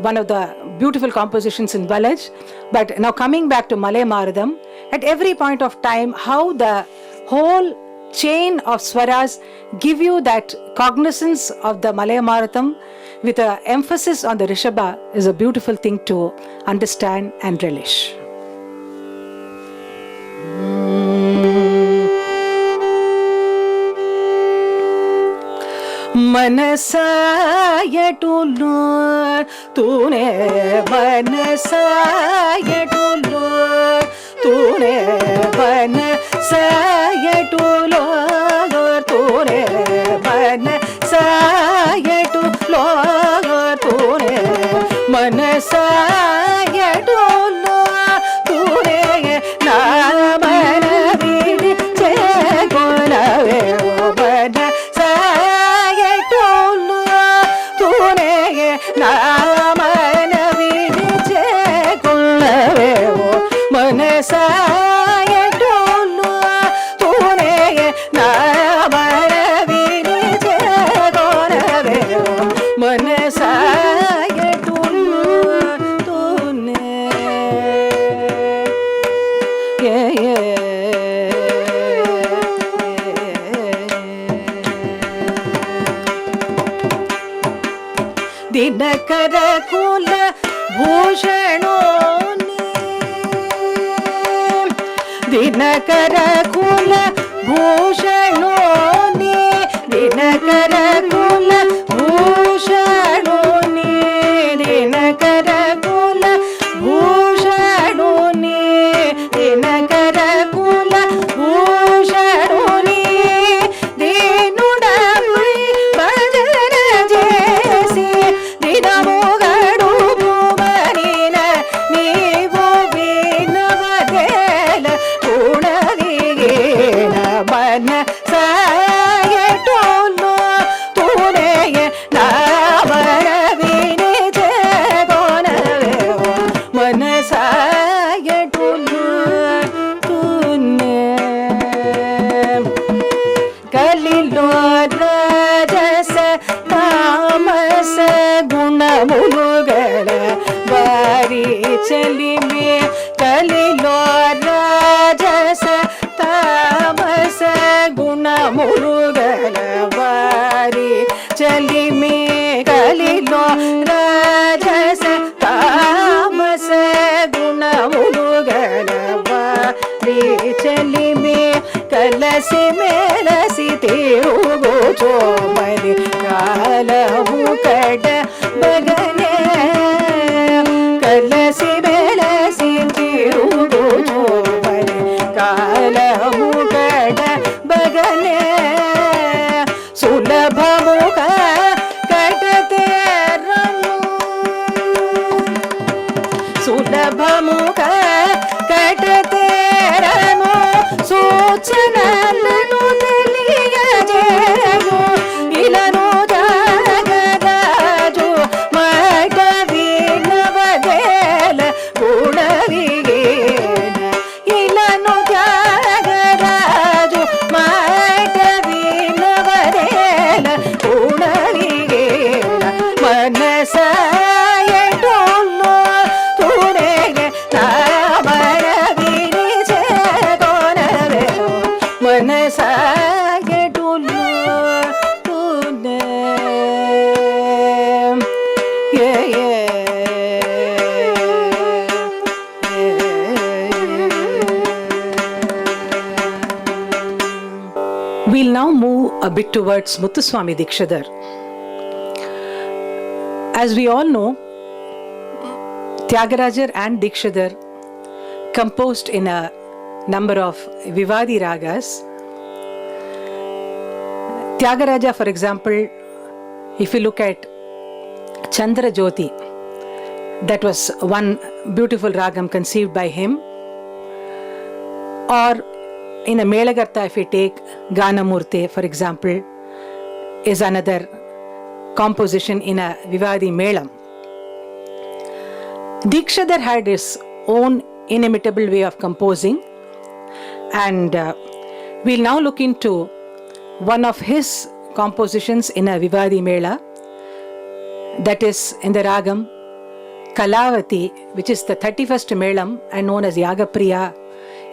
one of the beautiful compositions in Valaj. But now coming back to Malaya Marutam, at every point of time, how the whole chain of swaras give you that cognizance of the Malaya Marutam with an emphasis on the Rishabha is a beautiful thing to understand and relish. Manasayatulu tune, Manasayatulu tune, Manasayatulu tune, Manasayatulu tune, Manasayatulu tune, Namanavidi chekolave Namanavidi chekolave Manasayatulu tune, Namanavidi chekolave Manasayatulu tune. Yeah, yeah. Dinkar कुल भूषणों ने, दिनकर कुल भूषणों ने, दिनकर कुल भूषणों ने, दिनकर कुल भूषणों ने, दिनकर कुल भूषणों ने, दीनुडपै भजन जैसे दिनमुगडु भुवनिन नीवु विनवदेल गुणदिगेन मनसायटुलु तूने नामरविनि जगोनवे मनसायटुलु तूने कलिलो राजस तामस गुणमुलुगल बारी चली में कलिलो राजस तामस गुणमुलुगल बारी चली में कलिलो राजस तामस गुणमुलुगल बारी चली में कलसी मेलसी तिरुगो चोमरि कालहु कड बगने कलसी मेलसी तिरुगो चोमरि कालहु कड बगने सुलभ मुख कटते रनु सुलभ मुख कटते रनु सूचनలను తెలియజేయు ఇలను Jagaraju bit towards Muthuswami Dikshidhar. As we all know, Tyagarajar and Dikshidhar composed in a number of Vivadi ragas. Tyagaraja, for example, if you look at Chandra Jyoti, that was one beautiful ragam conceived by him. Or in a Melagartha, if we take Ganamurte, for example, is another composition in a Vivadi Melam. Dikshidhar had his own inimitable way of composing, and we'll now look into one of his compositions in a Vivadi Mela, that is in the ragam Kalavati, which is the 31st Melam and known as Yagapriya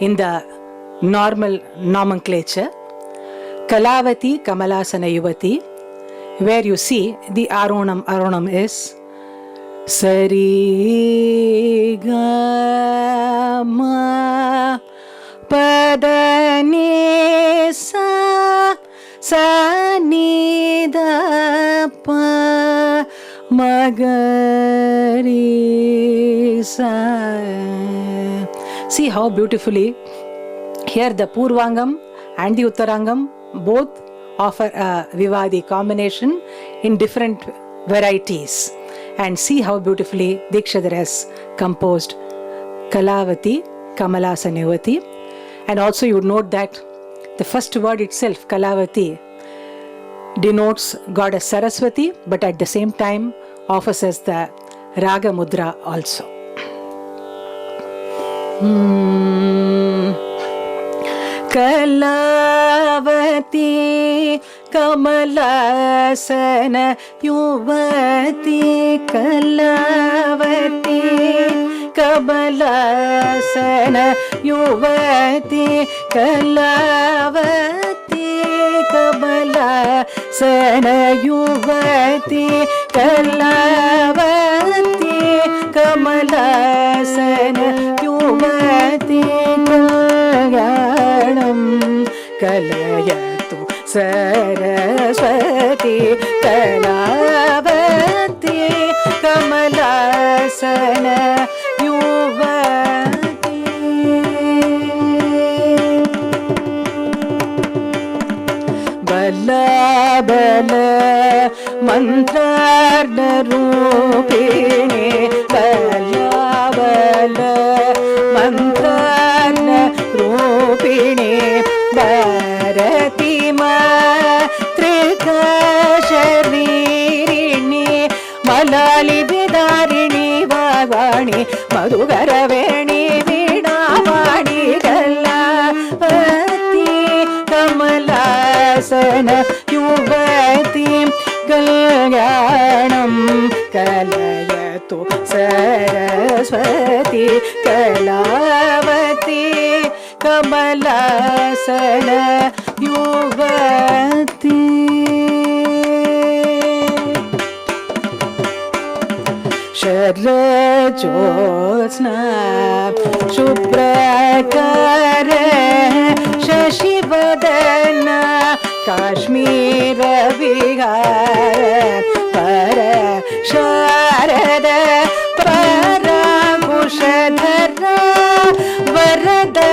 in the normal nomenclature. Kalavati Kamalasana Yuvati, where you see the Aronam is Sari Ga Ma Pada Ni Sa Sa Ni Da Pa Magari Sa. See how beautifully here the Purvangam and the Uttarangam both offer a Vivadi combination in different varieties. And see how beautifully Dikshidhar has composed Kalavati, Kamalasanuvati. And also you would note that the first word itself, Kalavati, denotes goddess Saraswati, but at the same time offers us the Raga Mudra also. Kalavati Kamalasana Yuvati, Kalavati Kamalasana Yuvati, Kalavati Kamalasana Yuvati, Kalavati Kamalasana Yuvati, Kalyanam Kalayatu Saraswati, Kalavati Kamalasana Yuvati. Bala Bala Mantrarna Rupini, Bala Bala Mantrarna Rupini, Bharati Matrika Sharirini, Malali Vidarini Vagani, Madhugaraveni Vidavani, Kalavati Kamalasana Yuvati, Kalyanam Kalayatu Saraswati, Kalavati Kamalasana Yuvati. Sharajyotsna Shubhrakara Shashivadana Kashmira Vihara Para Sharada Parakushadhara Varada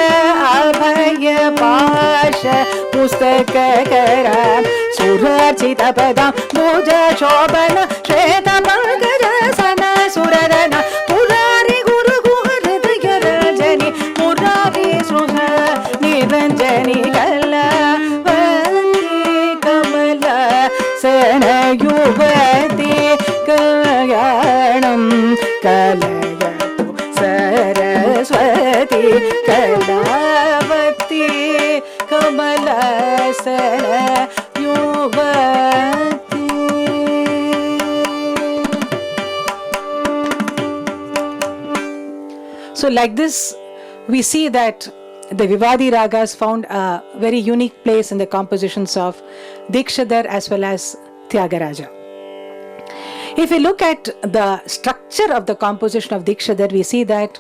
Abhaya Pasha Pustakakara Surachita Padam Bhuja Shobhana Shweta Pankara Sana Suradana Murari Guru Guharadya Rajani Murari Sruha Niranjani Kalavati Kamalasana Yuvati, Kalyanam Kalayatu Saraswati, Kalavati Kamalasana Yuvati. So like this, we see that the Vivadi ragas found a very unique place in the compositions of Dikshidhar as well as Tyagaraja. If we look at the structure of the composition of Dikshidhar, we see that,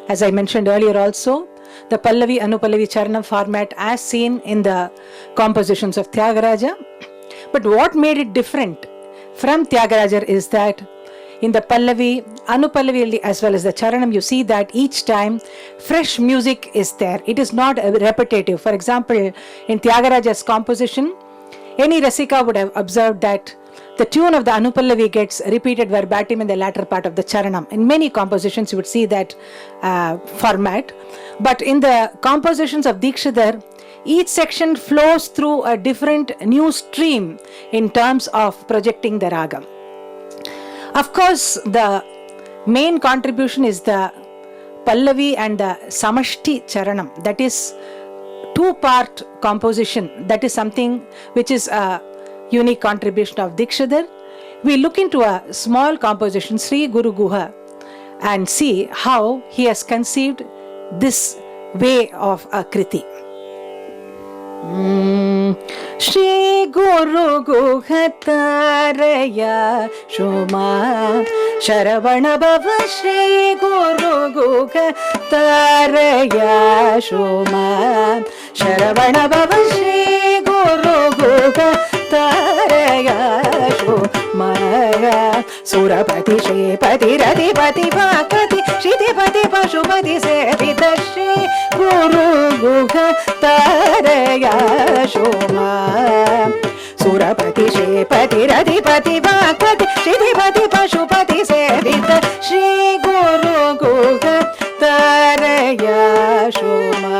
as I mentioned earlier also, the Pallavi Anupallavi Charanam format as seen in the compositions of Tyagaraja. But what made it different from Tyagaraja is that in the Pallavi, Anupallavi as well as the Charanam, you see that each time fresh music is there. It is not repetitive. For example, in Tyagaraja's composition, any Rasika would have observed that the tune of the Anupallavi gets repeated verbatim in the latter part of the Charanam. In many compositions, you would see that format. But in the compositions of Dikshidhar, each section flows through a different new stream in terms of projecting the raga. Of course, the main contribution is the Pallavi and the Samashti Charanam. That is two-part composition. That is something which is a unique contribution of Dikshidhar. We look into a small composition, Sri Guru Guha, and see how he has conceived this way of a Kriti. Shri Guru Guhataraya Shoma Sharavana Bhava Shri Guru Guhataraya Shoma Sharavana Bhava Shri Guru Guhataraya Shoma Surapati Shripati Radipati Bhakati Shridipati Pashupati Sevita Shri Guru Guhataraya Shoma Surapati Shripati Radipati Bhakati Shridipati Pashupati Sevita Shri Guru Guhataraya Shoma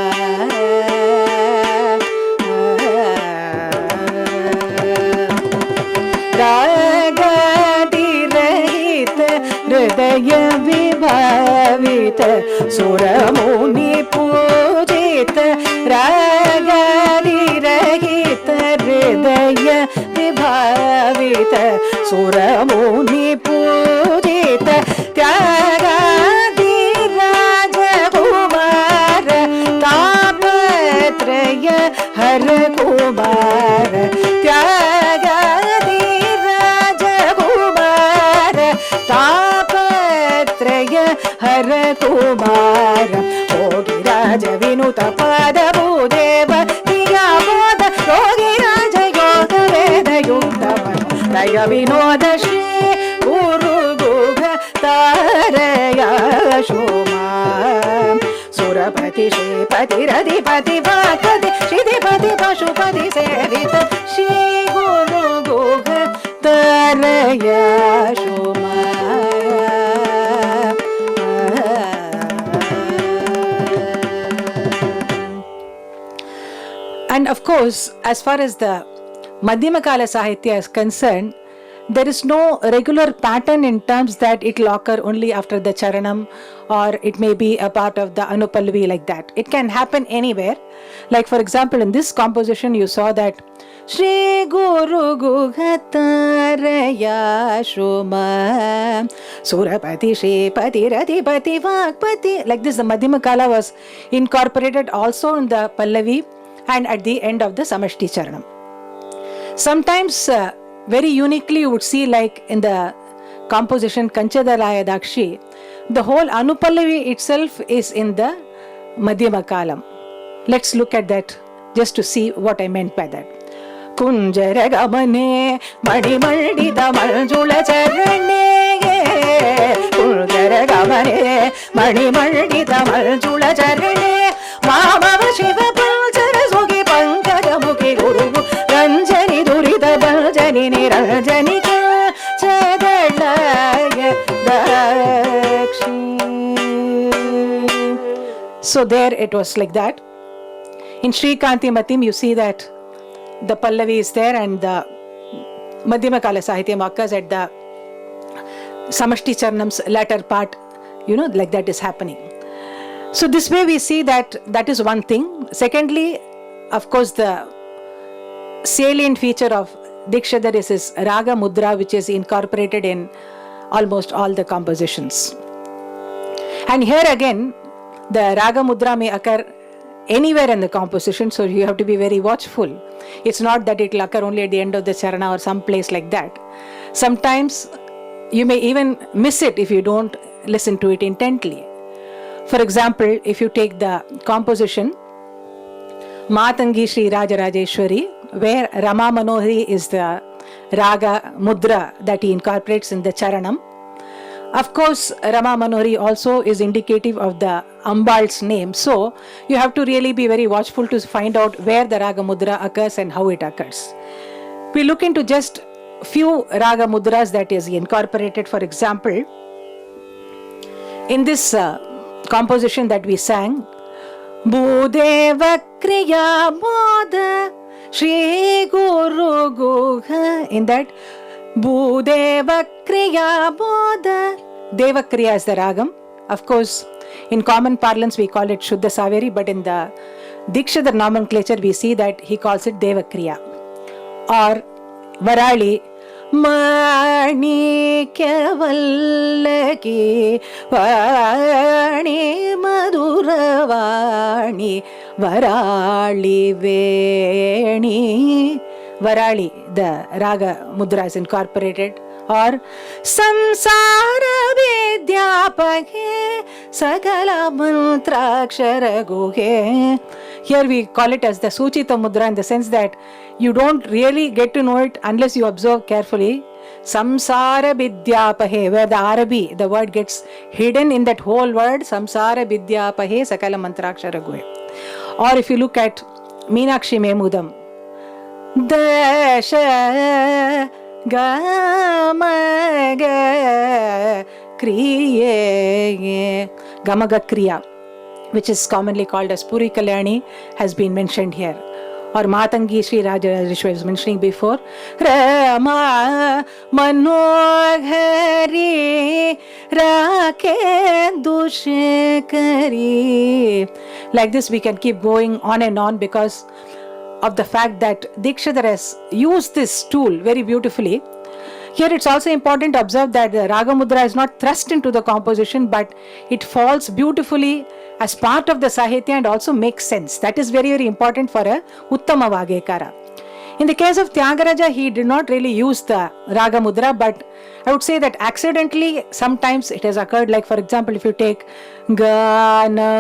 Hridaya Vibhavita Suramuni Pujita Ragadi Rahita Hridaya Vibhavita Suramuni Pujita Tyagadi Rajakumara Tapatraya Harakumara Tyagadi Rajakumara Tapatraya Harakumara Yogi Raja Vinuta Pada Budeva Niyamoda Yogi Raja Yoga Veda Yukta Daya Vinoda Shri Guru Guhataraya Shoma Surapati Shripati Radipati Bhakati Shridipati Pashupati Sevita Shri Guru Guhataraya Shoma. And of course, as far as the Madhyamakala Sahitya is concerned, there is no regular pattern in terms that it will occur only after the Charanam or it may be a part of the Anupallavi like that. It can happen anywhere. Like for example, in this composition you saw that Shri Guru Guhataraya Shoma Surapati Shripati Radipati Vakpati. Like this, the Madhyamakala was incorporated also in the Pallavi and at the end of the Samashti Charanam. Sometimes very uniquely you would see, like in the composition Kanchadalaya Dakshi, the whole Anupallavi itself is in the Madhyamakalam. Let's look at that just to see what I meant by that. Kunjara Gamane Madi Mandita Manjula Charane Kunjara Gamane Madi Mandita Manjula Charane Mama Shiva Panchara Sugi Pankada Mukhi Guru Ranjani Durita Banjani Niranjani Chadalaya Dakshi. So there it was like that. In Sri Kanti Matim you see that the Pallavi is there and the Madhyamakala Sahityam occurs at the Samashti Charanam's latter part, like that is happening. So this way we see that is one thing. Secondly, of course, the salient feature of Dikshidhar is his Raga Mudra, which is incorporated in almost all the compositions. And here again, the Raga Mudra may occur anywhere in the composition, so you have to be very watchful. It's not that it will occur only at the end of the Charana or some place like that. Sometimes you may even miss it if you don't listen to it intently. For example, if you take the composition Matangi Sri Rajarajeshwari, where Rama Manohari is the raga mudra that he incorporates in the charanam. Of course, Rama Manohari also is indicative of the Ambal's name. So, you have to really be very watchful to find out where the raga mudra occurs and how it occurs. We look into just few raga mudras that is incorporated. For example, in this composition that we sang, Bhudeva Kriya Bodha Shri Guru Guha. In that, Bhudeva Kriya Bodha. Deva Kriya is the ragam. Of course, in common parlance we call it Shuddha Saveri, but in the Dikshadhar nomenclature we see that he calls it Deva Kriya. Or Varali, Manikya Vallaki Vani Maduravani Varali Veni. Varali, the raga mudra is incorporated. Or Samsara Vidyapake Sakala Mantrakshara Guhe. Here we call it as the Suchita mudra, in the sense that you don't really get to know it unless you observe carefully. Samsara Vidyapahe, where the Arabi, the word gets hidden in that whole word. Samsara Vidyapahe Sakala Mantrakshara Guhe. Or if you look at Meenakshi Memudam, Dasha Gamaga Kriya, Gamaga Kriya, which is commonly called as Puri Kalyani, has been mentioned here. Or Matangi Sri Rajarajeshwari was mentioning before. Rama Manohari Rakendu Shekhari. Like this we can keep going on and on, because of the fact that Dikshadhar has used this tool very beautifully. Here it's also important to observe that the raga mudra is not thrust into the composition, but it falls beautifully as part of the sahitya and also makes sense. That is very, very important for a Uttama Vagekara. In the case of Tyagaraja, he did not really use the raga mudra, but I would say that accidentally sometimes it has occurred. Like for example, if you take Ganamurte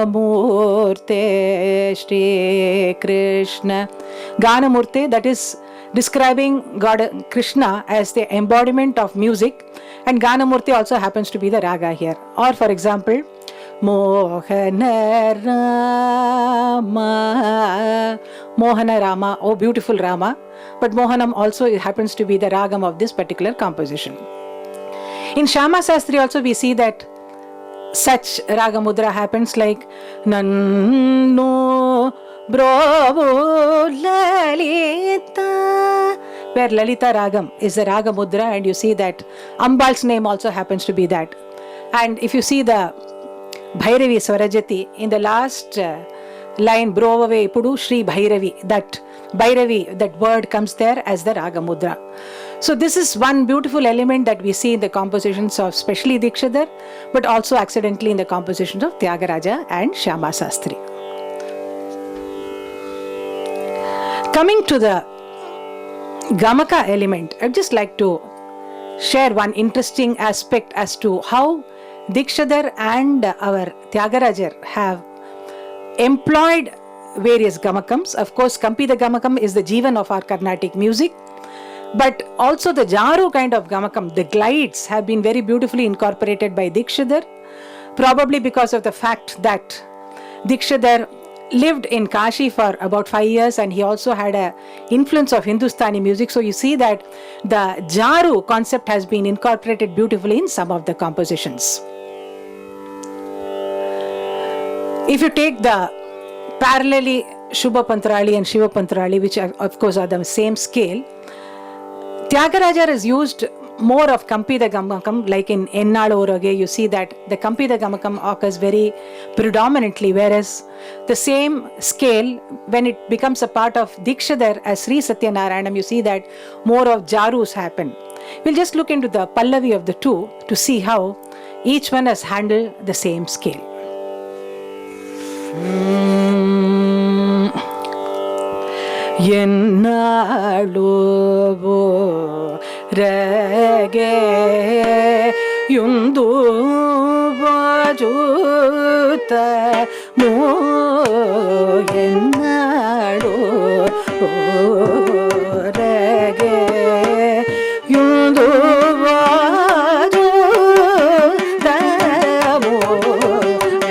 Shri Krishna, Ganamurte, that is describing God Krishna as the embodiment of music, and Ganamurti also happens to be the raga here. Or for example, Mohana Rama, Mohana Rama, oh beautiful Rama, but Mohanam also happens to be the ragam of this particular composition. In Shyama Sastri also we see that such raga mudra happens, like Nannu Brovu Lalita, where Lalita Ragam is the raga mudra, and you see that Ambal's name also happens to be that. And if you see the Bhairavi Swarajati, in the last line, Brovave Ipudu Shri Bhairavi, that Bhairavi, that word comes there as the raga mudra. So this is one beautiful element that we see in the compositions of especially Dikshadhar, but also accidentally in the compositions of Tyagaraja and Shyama Sastri. Coming to the Gamaka element, I'd just like to share one interesting aspect as to how Dikshadhar and our Tyagaraja have employed various Gamakams. Of course, Kampida Gamakam is the Jivan of our Carnatic music, but also the Jaru kind of Gamakam, the glides, have been very beautifully incorporated by Dikshadhar, probably because of the fact that Dikshadhar lived in Kashi for about 5 years, and he also had an influence of Hindustani music. So you see that the Jaru concept has been incorporated beautifully in some of the compositions. If you take the parallelly Shubha Pantrali and Shiva Pantrali, which of course are the same scale, Tyagaraja has used more of Kampida Gamakam, like in Ennalo Orage, you see that the Kampida Gamakam occurs very predominantly, whereas the same scale, when it becomes a part of Dikshadhar as Sri Satyanarayanam, you see that more of Jarus happen. We'll just look into the Pallavi of the two to see how each one has handled the same scale. Rage yundu ಎನ್ನಡು ರಗೆ ಯುಂದು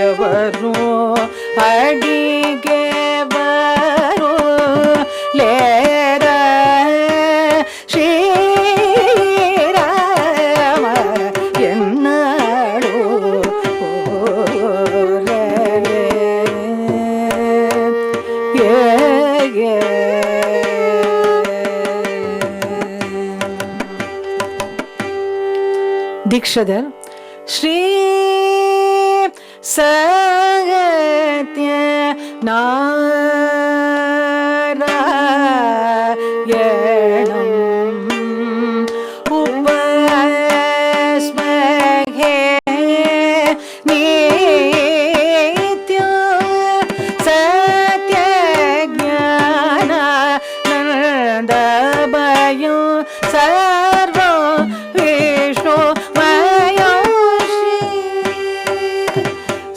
ಎವರು ಅಡಿಗೆ ಬರು ಲೇರ ಶ್ರೀರಾಮ ಎನ್ನಡು दीक्षितर श्री सत्य नारायणम् उपस्महे नित्यं सत्य ज्ञानानन्दमयो सर्वं विष्णु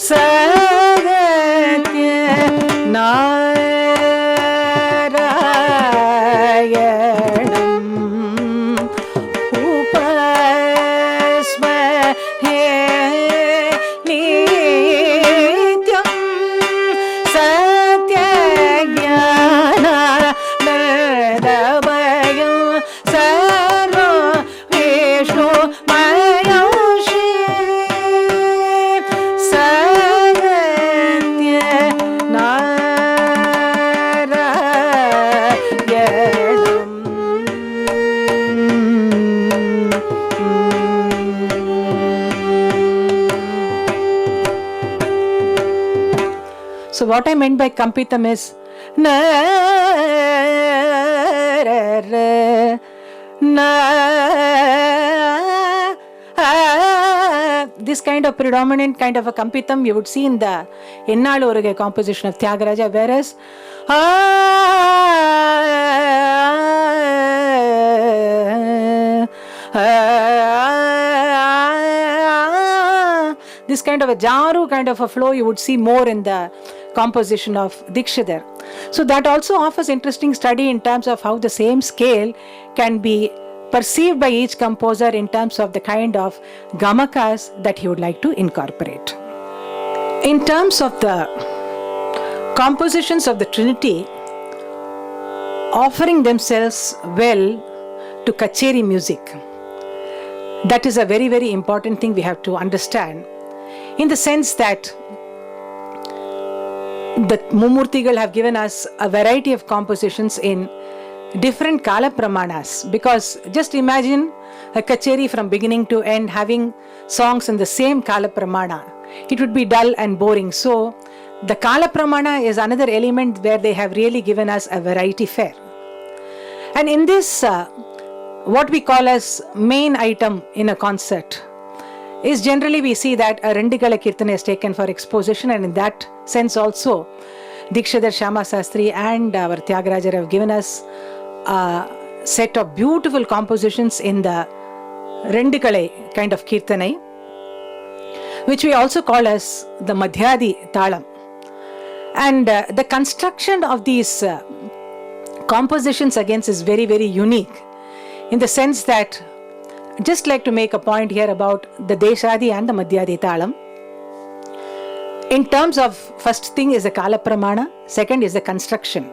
सत्य नारायणम् उपस्महे नित्यं सत्य ज्ञानानन्दमयो सर्वं विष्णुमयो So what I meant by Kampitam is this kind of predominant kind of a Kampitam you would see in the Ennalu Oruge composition of Tyagaraja, whereas this kind of a jaru kind of a flow you would see more in the composition of Dikshidhar. So that also offers interesting study in terms of how the same scale can be perceived by each composer in terms of the kind of gamakas that he would like to incorporate. In terms of the compositions of the Trinity offering themselves well to Kacheri music, that is a very, very important thing we have to understand, in the sense that the Mummurtigal have given us a variety of compositions in different Kala Pramanas, because just imagine a Kacheri from beginning to end having songs in the same Kala Pramana. It would be dull and boring. So the Kala Pramana is another element where they have really given us a variety fair. And in this what we call as main item in a concert is generally we see that a Rendikala Kirtana is taken for exposition, and in that sense also Dikshidhar Shyama Sastri and our Tyagaraja have given us a set of beautiful compositions in the Rendikale kind of Kirtanai, which we also call as the Madhyadi Talam. And the construction of these compositions against is very, very unique, in the sense that, just like to make a point here about the Deshadi and the Madhyadi Talam. In terms of, first thing is the Kala Pramana, second is the construction.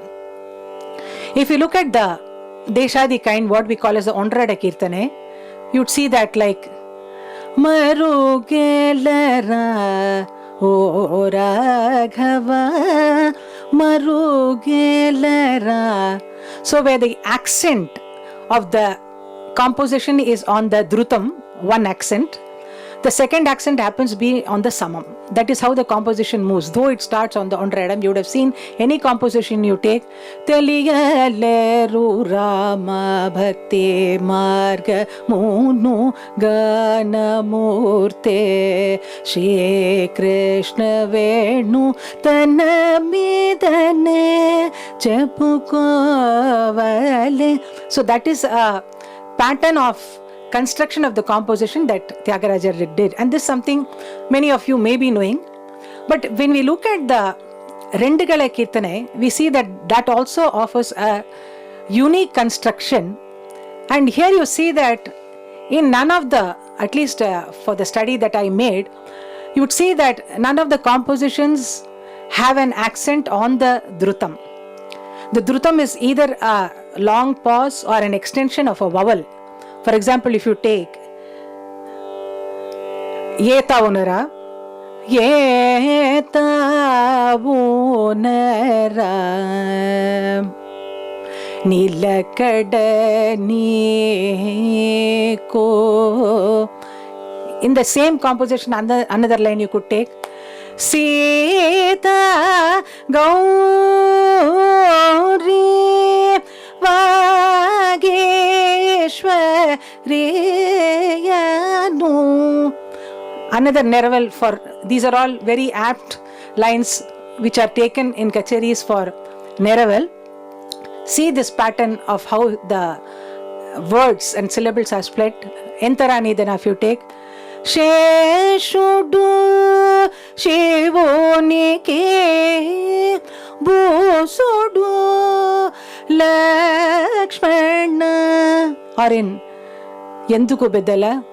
If you look at the Deshadi kind, what we call as the Ondrada Kirtane, you'd see that like Maru Gelara O Raghava Maru Gelara. So where the accent of the composition is on the Drutam, one accent, the second accent happens to be on the Samam. That is how the composition moves. Though it starts on the Ondradam, you would have seen any composition you take, Teliyaleru Rama Bhakti Marga Munu Ganamurte Shri Krishna Venu Tanamidane Chapukovale. So that is a pattern of construction of the composition that Tyagaraja did. And this is something many of you may be knowing. But when we look at the Rendugala Kirtane, we see that that also offers a unique construction. And here you see that in none of the, at least for the study that I made, you would see that none of the compositions have an accent on the dhrutam. The dhrutam is either a long pause or an extension of a vowel. For example, if you take Yeta Unara, Yeta Unara, Nilakada Niko. In the same composition, another line you could take Sita Gauri Vageshwariyanu. Another Neraval for, these are all very apt lines which are taken in kacheris for Neraval. See this pattern of how the words and syllables are split. Entarani, then if you take Sheshudu Shivonike Bosudu Lakshmana, or in Yenduku Bedala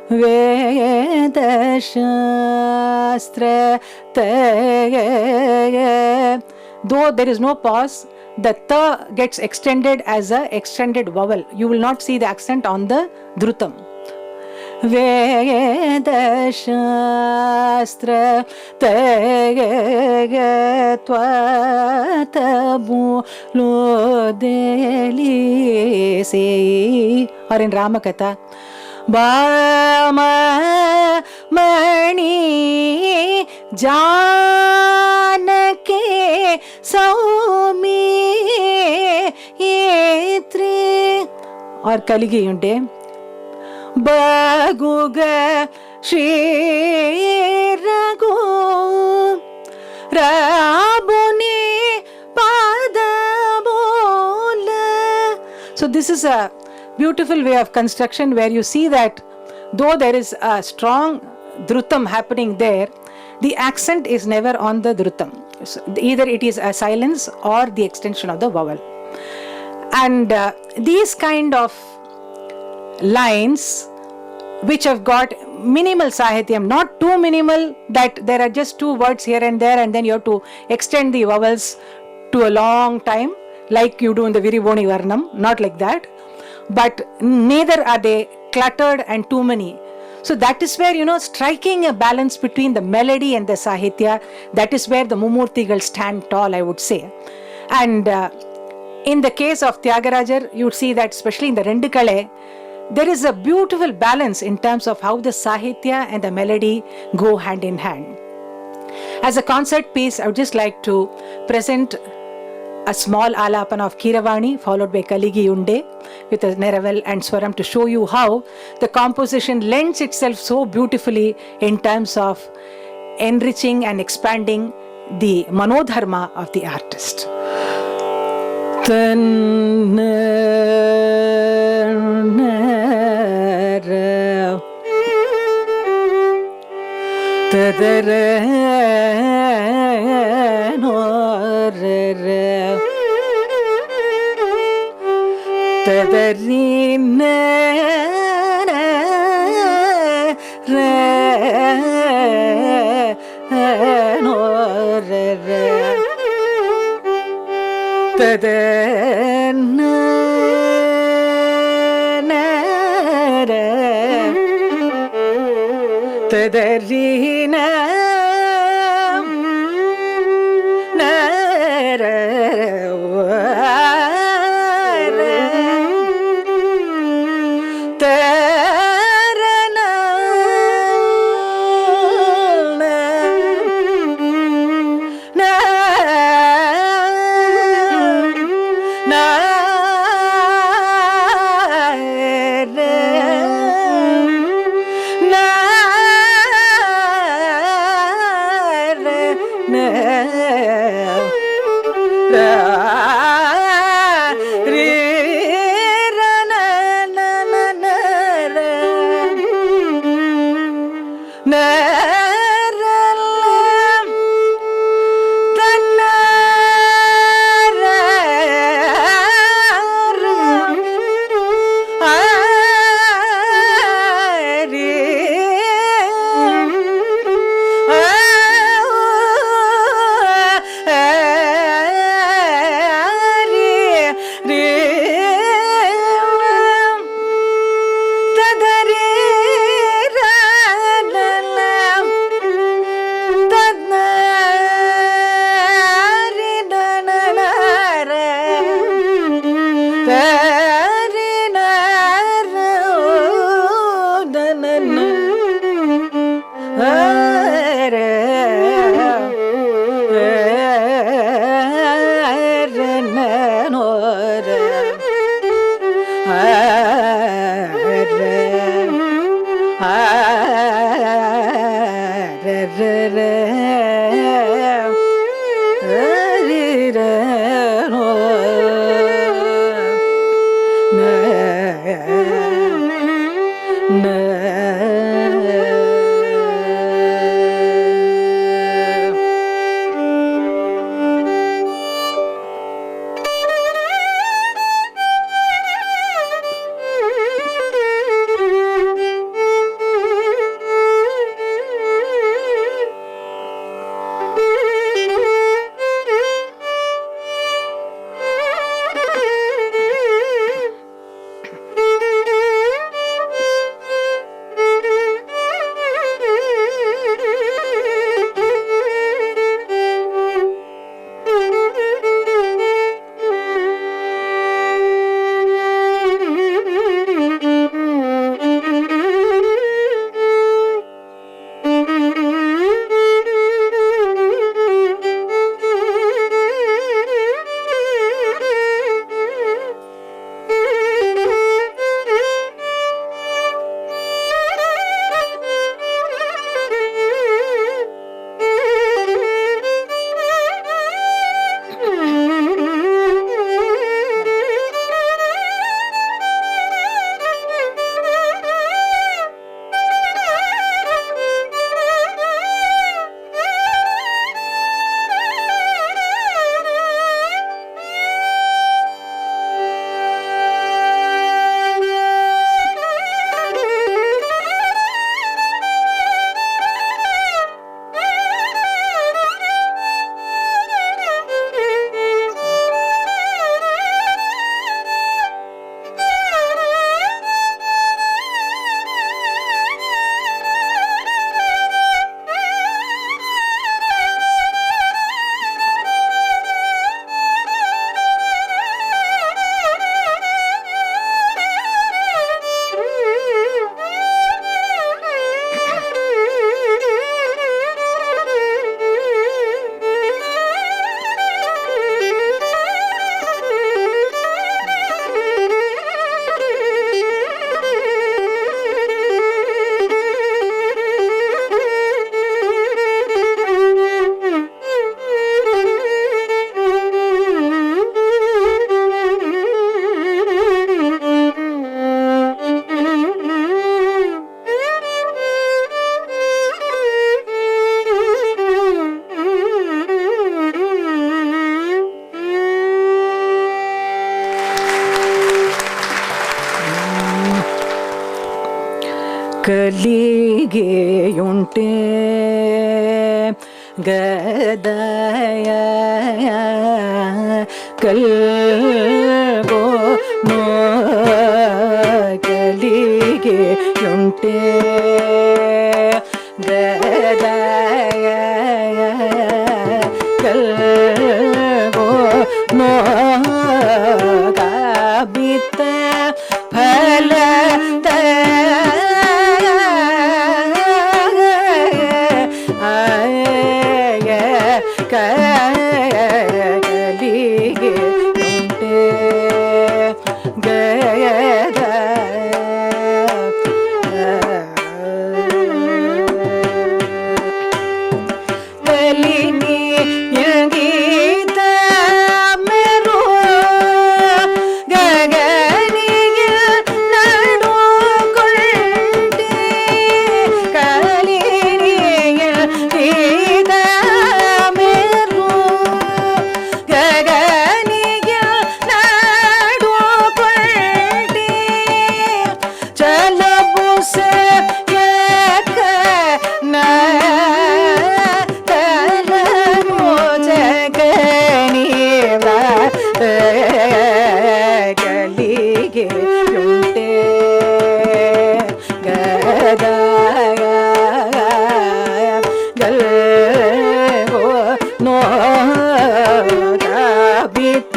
Veda Shastra Taya. Though there is no pause, the ta gets extended as a extended vowel. You will not see the accent on the dhrutam. Veda Shastra Taya Twatabu Lodelise, or in Ramakatha Bama Mani Janake Saumi Yetri, or Kaligi Yunde Baguga Shri Ragu Rabuni Padabola. So this is a beautiful way of construction where you see that though there is a strong dhrutam happening there, the accent is never on the dhrutam. So either it is a silence or the extension of the vowel. And these kind of lines which have got minimal sahityam, not too minimal that there are just two words here and there and then you have to extend the vowels to a long time like you do in the Virivoni Varnam, not like that. But neither are they cluttered and too many. So that is where, striking a balance between the melody and the sahitya, that is where the Mumurtigal stand tall, I would say. And in the case of Tyagarajar, you would see that especially in the Rendukale, there is a beautiful balance in terms of how the sahitya and the melody go hand in hand. As a concert piece, I would just like to present a small alapana of Keeravani followed by Kaligi Unde with a Neraval and Swaram to show you how the composition lends itself so beautifully in terms of enriching and expanding the manodharma of the artist. ಕಲಿಗೆಯುಂಟೆ ಗದಯ ಕಲ್ಗೋ ನೋ ಕಲಿಗೆಯುಂಟೆ ಗದಯ ಕಲ್ಗೋ ನೋ ಕಾಬಿತ ಫಲದ ಕಲಿಗೆ ಉಂಟೆ ಗಯದ ಕಲಿನಿ ಯಗೀತ ಮೆರು ಗಗನಿಗೆ ನಡು ಕೊಂಡೆ ಕಲಿನಿ ಯಗೀತ ಮೆರು ಗಗನಿಗೆ ನಡು ಕೊಂಡೆ ಚಲಬು ಸೆ ಯಕ ನ ಕಲಿಗೆ ಉಂಟೆ ಗದಯ ಗಲ್ಗೋ ನೋ ಕಾಬಿತ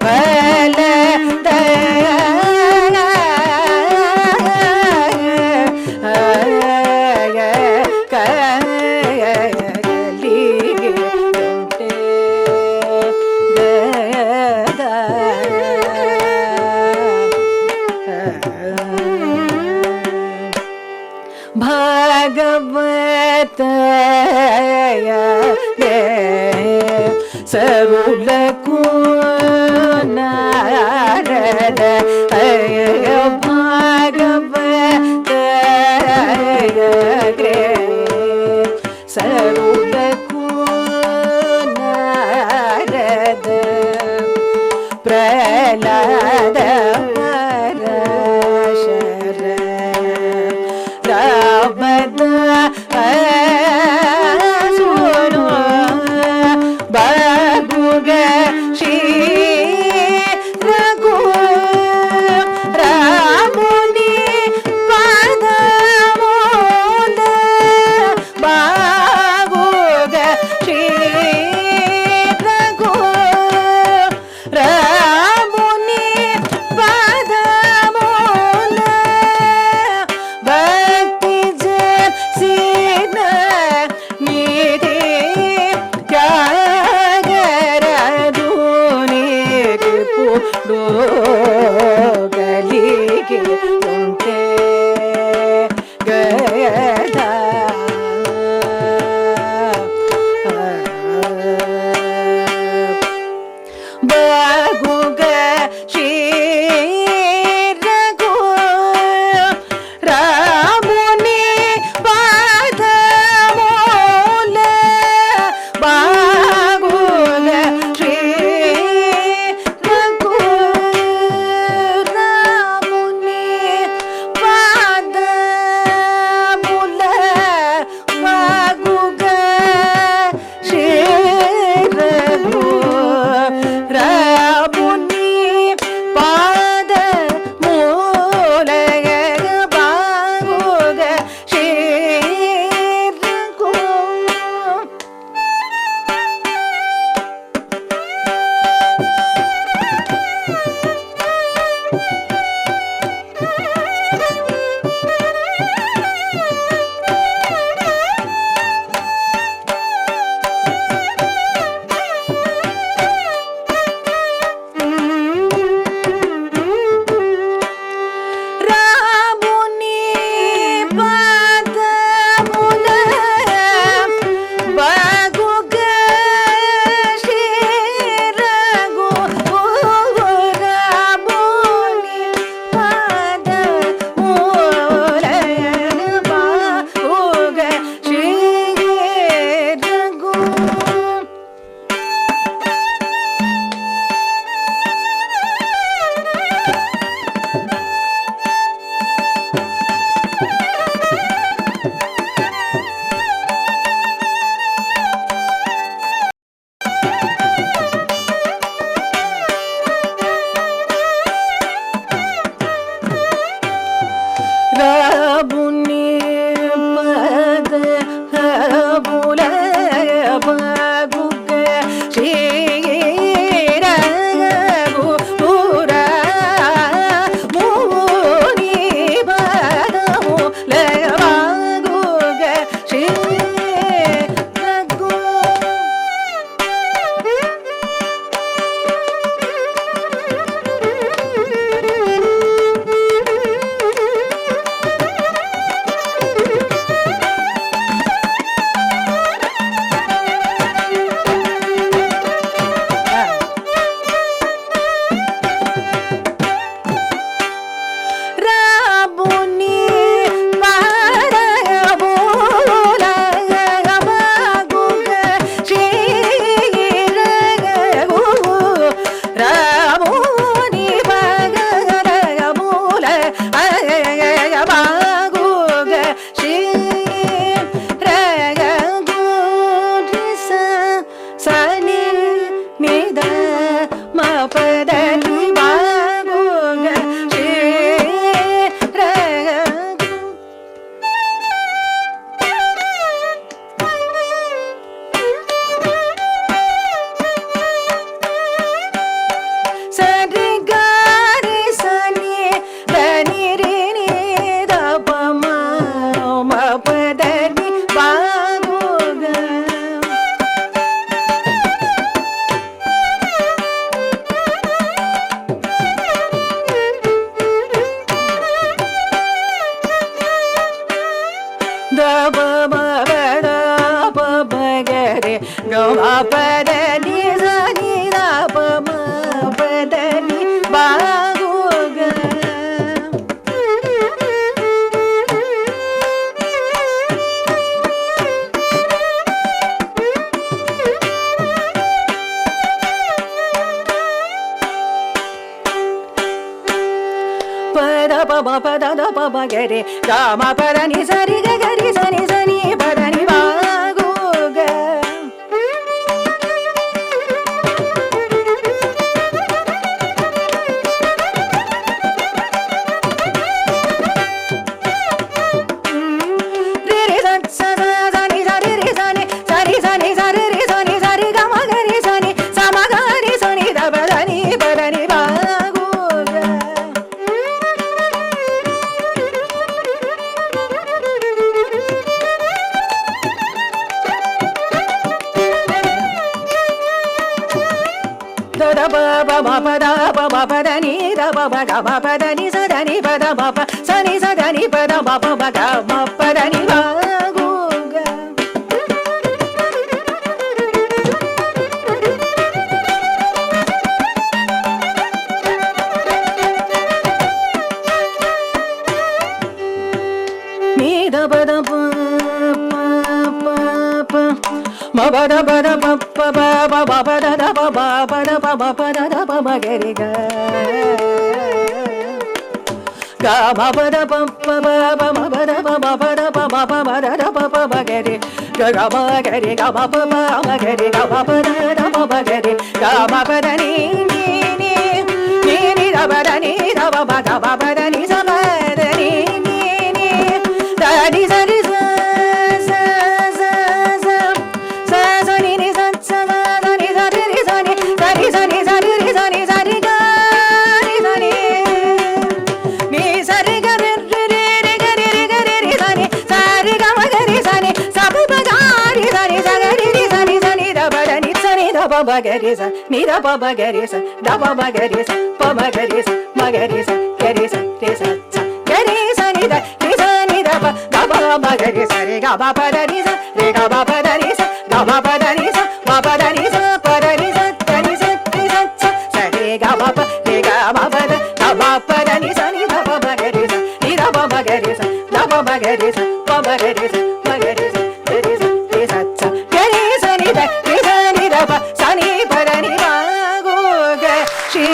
ಫಲದ ಕಲಿಗೆ ಉಂಟೆ Bhagavata ಸರುಳ Narada Bhagavata Rabuni pada bula baguga shira gura muni pada bula baguga shira gu Rabuni pada bula baguga shira gu Rabuni pada bula baguga shira gu sani nida ma pada ni baguga shira gu sari gari sani dani rini da pa ma pada ni baguga da ba ba da ba ba ga re ga ma pa da ni sa ni da pa ma pa da ni ba gu ga pada pa ma pa da pa ma ga re ga ma pa da ni sa ri ga ri sa ni pa da ni ba gu ga re re sa ni sa re sa ni sa ri sa ni sa re sa ni sa ri ga ma ga ri sa ni sa ma ga ri sa ni da pa da ni ba gu ga da da ba ba ma pa da pa da ni da ba ga ma pa da ni sa da ni pa da ma pa sa ni sa da ni pa da ma pa ga ma pa da ni ba gu ga ni da ba da pa ma ba da pa ba ba da da ba da ba ma ga re ga ga ma ba da pa ma ba da pa ma ba da pa ma da da pa ma ga re ga ma ga re ga ma pa ma ga re ga ma pa da pa ma ga re ga ma pa da ni da ba da ni da ba ga ma pa da ni sa ba da ni da ni sa ni sa ni sa sa ni sa ri sa ni sa ri sa ni sa ri sa ni sa ri ga ri sa ni ni sa ri ga ri ga ri sa ni sa ri ga ma ga ri sa ni sa ba ga ri sa ni sa ga ri sa ni da ba da ni sa ni da ba ga ri sa ni da ba ga ri sa da ba ga ri sa pa ma ga ri sa ga ri sa re sa ga ri sa ni da ba ga ba ga ri sa re ga ba pa da ni sa re ga ba pa da ni sa ga ba pa da ni sa ma pa da ni sa pa da ni sa sa re ga ba pa re ga ba pa da ga ba pa da ni sa ni da ba ga ri sa ni da ba ga ri sa da ba ga ri sa pa ma ga ri sa ma ga ri sa re sa ga ri sa ni da ba sa ni pa da ni ba gu ga shi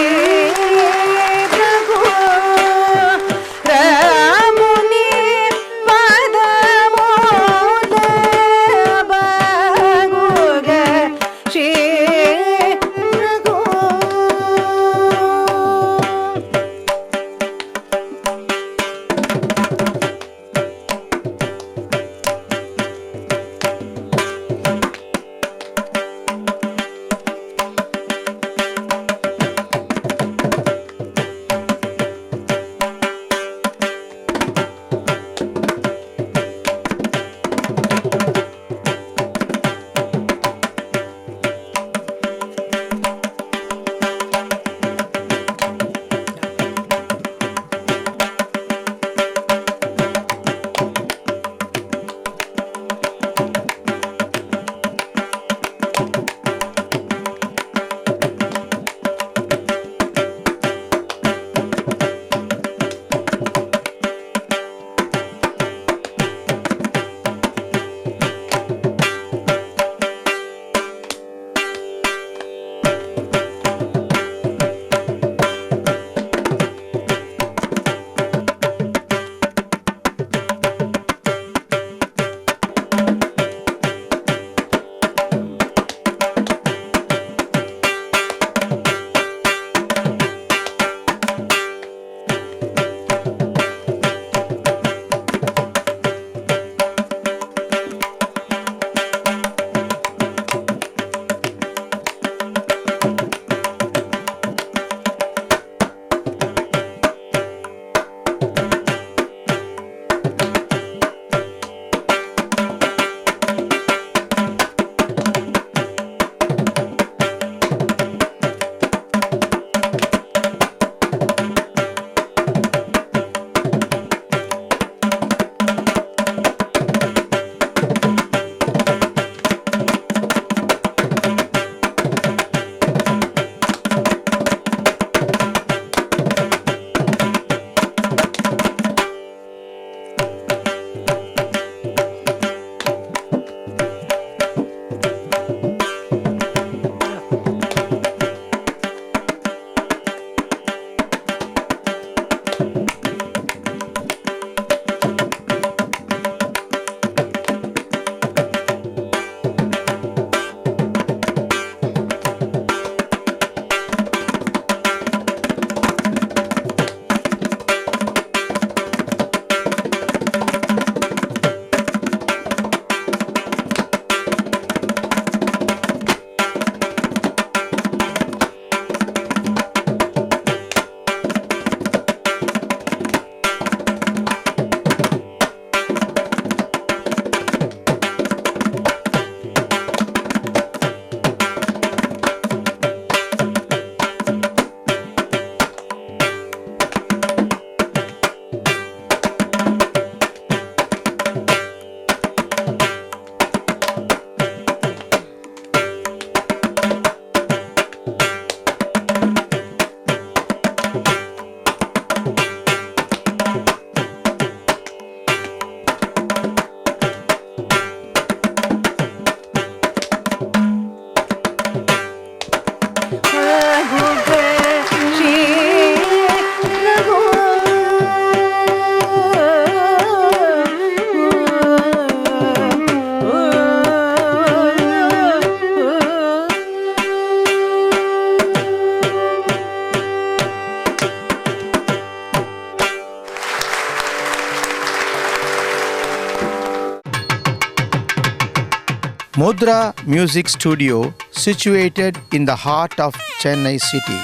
Mudra Music Studio, situated in the heart of Chennai city.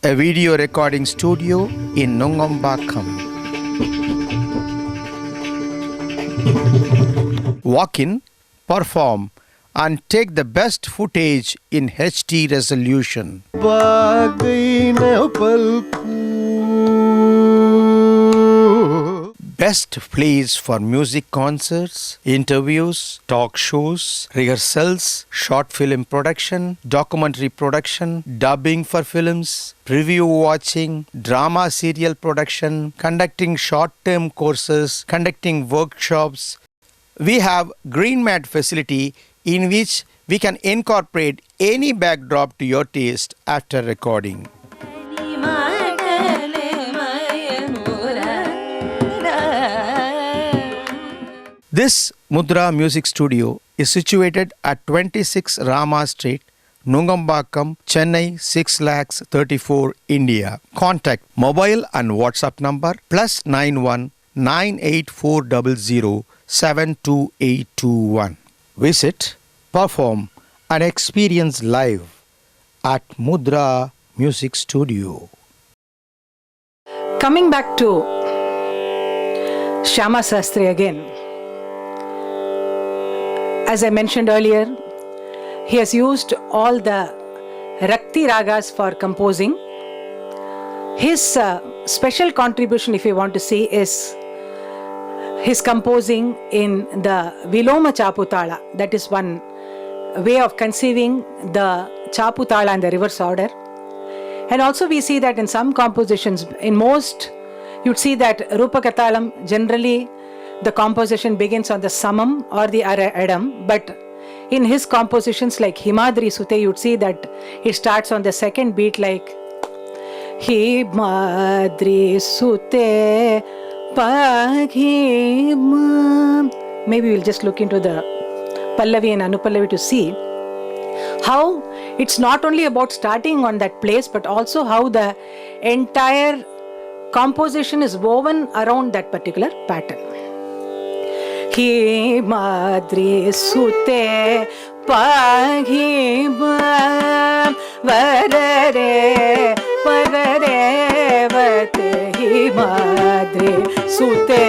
A video recording studio in Nungambakkam. Walk in, perform, and take the best footage in HD resolution. Best place for music concerts, interviews, talk shows, rehearsals, short film production, documentary production, dubbing for films, preview watching, drama serial production, conducting short-term courses, conducting workshops. We have green mat facility in which we can incorporate any backdrop to your taste after recording. This Mudra Music Studio is situated at 26 Rama Street, Nungambakkam, Chennai 6,34,000, India. Contact mobile and WhatsApp number +91 98400 72821. Visit, perform and experience live at Mudra Music Studio. Coming back to Shyama Sastry again. As I mentioned earlier, he has used all the Rakti Ragas for composing. His special contribution, if you want to see, is his composing in the Viloma Chaputala. That is one way of conceiving the Chaputala in the reverse order. And also we see that in some compositions, in most, you'd see that Rupakatalam, generally the composition begins on the Samam or the Adam, but in his compositions like Himadri Sute, you'd see that it starts on the second beat like Himadri Sute Paghima. Maybe we'll just look into the Pallavi and Anupallavi to see how it's not only about starting on that place, but also how the entire composition is woven around that particular pattern. Himadri Sute Paghima Varare Parare Vate Himadri Sute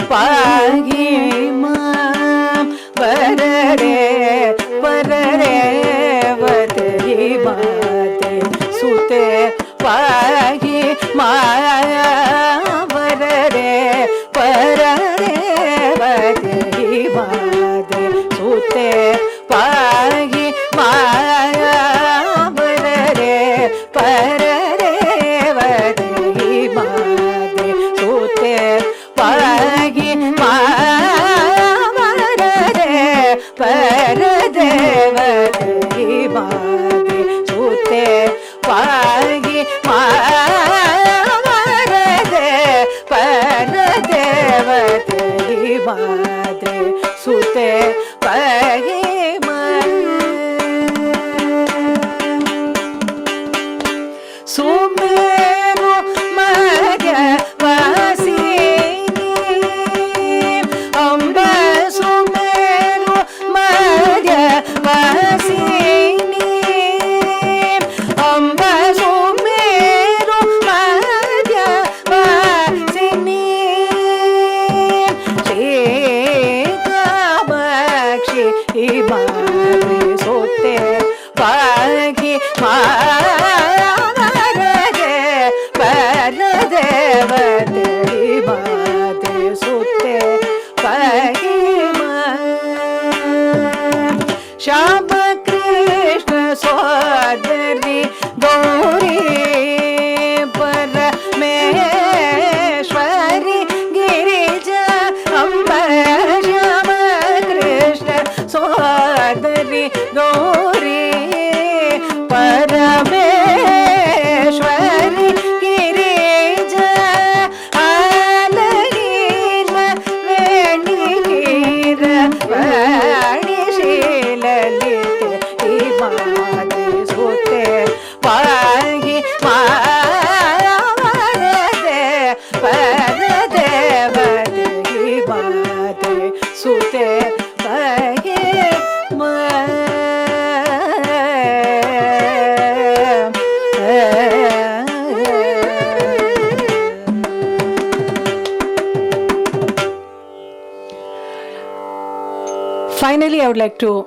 Paghima Varare Parare Vate Himadri Sute Paghima Varare Parare Vate Himadri Sute Paghima Varare Parare Vate Himadri Sute Paghima Varare Parare Vate Himadri Sute Paghima Varare Parare Vate Himadri Sute Paghima Sumeru Madhya Vasini Amba Sumeru Madhya Vasini Amba Sumeru Madhya Vasini Shekabakshi Himadri Sute Paghima Paradevate Himadri Sute Paghima Shama Krishna Swadari Gauri Parameshwari Girija Amba Shama Krishna Swadari Gauri Parameshwari Finally, I would like to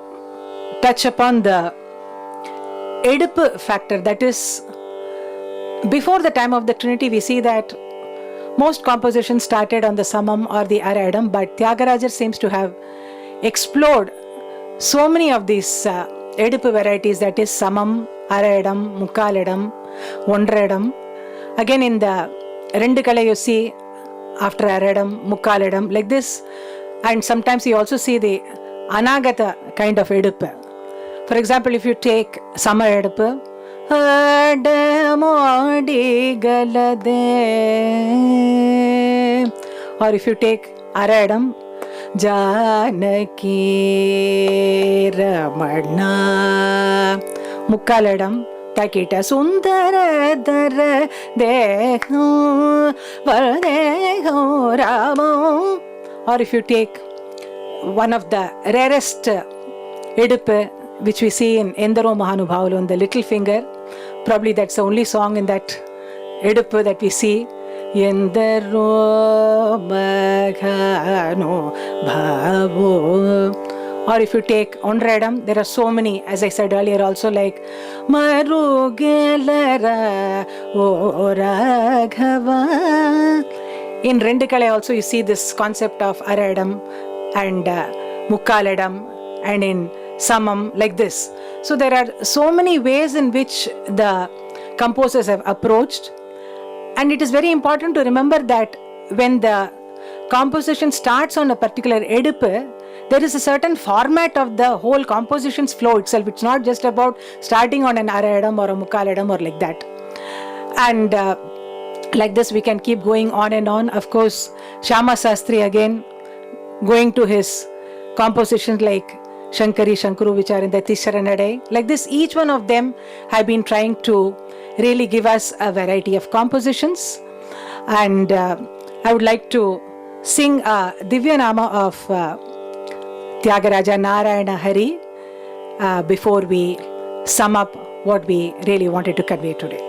touch upon the Edipu factor. That is, before the time of the Trinity, we see that most compositions started on the Samam or the Arayadam, but Tyagaraja seems to have explored so many of these Edipu varieties, that is Samam, Arayadam, Mukkaladam, Ondrayadam. Again in the Rendukala you see after Arayadam, Mukkaladam, like this. And sometimes you also see the Anagata kind of Edipu. For example, if you take Sama Edipu, or if you take Arayadam, Janaki Ramana, Mukkaladam, Takita Sundara Dara Deho Vardeho Ramo. Or if you take one of the rarest Edipu, which we see in Endaro Mahanubhavalu on the little finger, probably that's the only song in that Edipu that we see. Endaro Mahanubhavalu. Or if you take Ondrayadam, there are so many, as I said earlier also, like Marugelara O Raghava. In Rendukala also you see this concept of Arayadam and Mukkaladam, and in Samam, like this. So there are so many ways in which the composers have approached, and it is very important to remember that when the composition starts on a particular Edipu, there is a certain format of the whole composition's flow itself. It's not just about starting on an Arayadam or a Mukkaladam or like that. And like this we can keep going on and on. Of course, Shyama Sastri again, going to his compositions like Shankari, Shankuru, which are in the Tisharanadai. Like this, each one of them have been trying to really give us a variety of compositions. And I would like to sing a Divya Nama of Tyagaraja Narayana Hari before we sum up what we really wanted to convey today.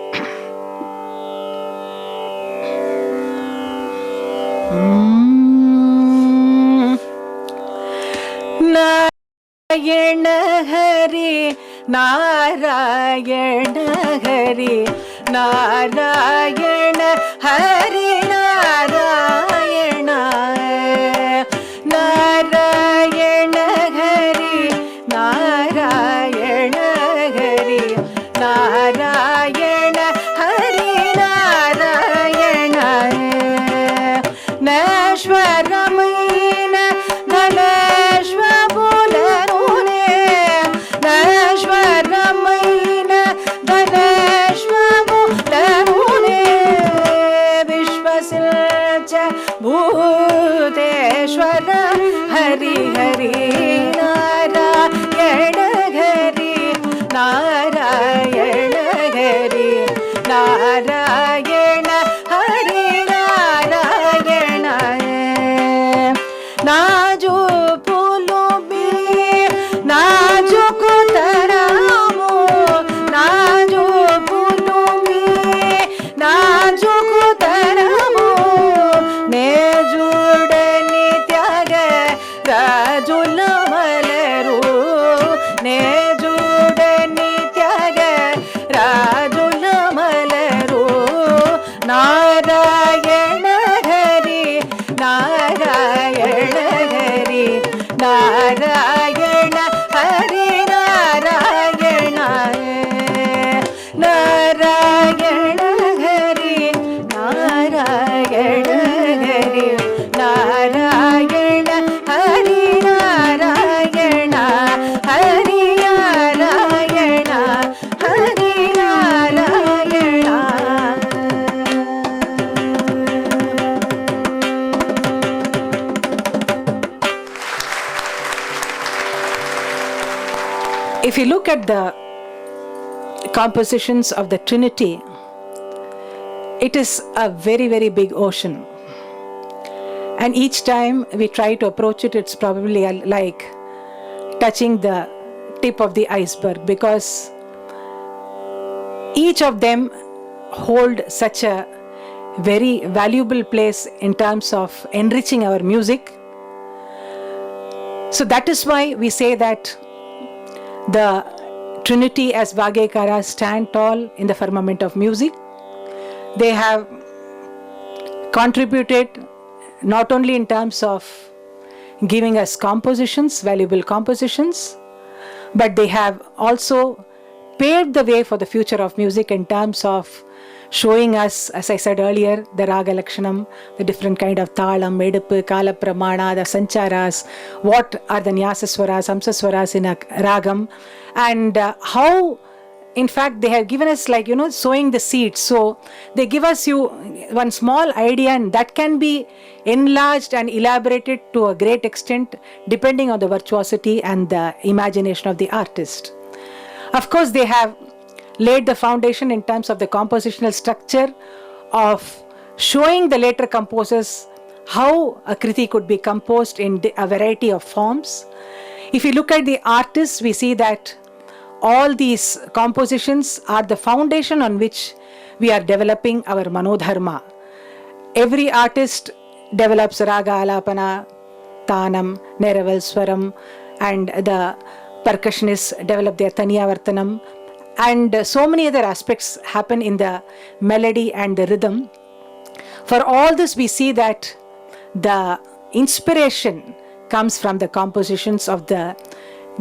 Narayana Hari, Narayana Hari, Narayana Hari, Narayana, Narayana Hari, Narayana Hari, Narayana Hari, Narayana, Nashwaramina Dhanashwa Bularune, Nashwaramina Dhanashwa Bularune, Vishwasilcha Bhuteshwara Hari Hari, Narayana Hari, Narayana Hari, Narayana Hari, Narayana, Naju Pulumi, Naju Kutaramu, Naju Pulumi, Naju Kutaramu, Nejudani Tyaga Rajula Malaru, Nejudani Tyaga Rajula Malaru, Narayana Hari, Narayana Hari, Narayana Hari, Narayana, Narayana Hari, Narayana Hari, Narayana Hari, Narayana, Hari Narayana, Hari Narayana. If you look at the compositions of the Trinity, it is a very, very big ocean. And each time we try to approach it, it's probably like touching the tip of the iceberg, because each of them hold such a very valuable place in terms of enriching our music. So that is why we say that the Trinity as Vagekaras stand tall in the firmament of music. They have contributed not only in terms of giving us compositions, valuable compositions, but they have also paved the way for the future of music in terms of showing us, as I said earlier, the Raga Lakshanam, the different kind of Talam, Medipu, Kala Pramana, the Sancharas, what are the Nyasaswaras, Samsaswaras in a Ragam, and how, in fact, they have given us, like, sowing the seeds. So they give us one small idea, and that can be enlarged and elaborated to a great extent depending on the virtuosity and the imagination of the artist. Of course, they have laid the foundation in terms of the compositional structure of showing the later composers how a Kriti could be composed in a variety of forms. If you look at the artists, we see that all these compositions are the foundation on which we are developing our Manodharma. Every artist develops Raga, Alapana, Tanam, Neraval, Swaram, and the percussionists develop their Taniya Vartanam, and so many other aspects happen in the melody and the rhythm. For all this, we see that the inspiration comes from the compositions of the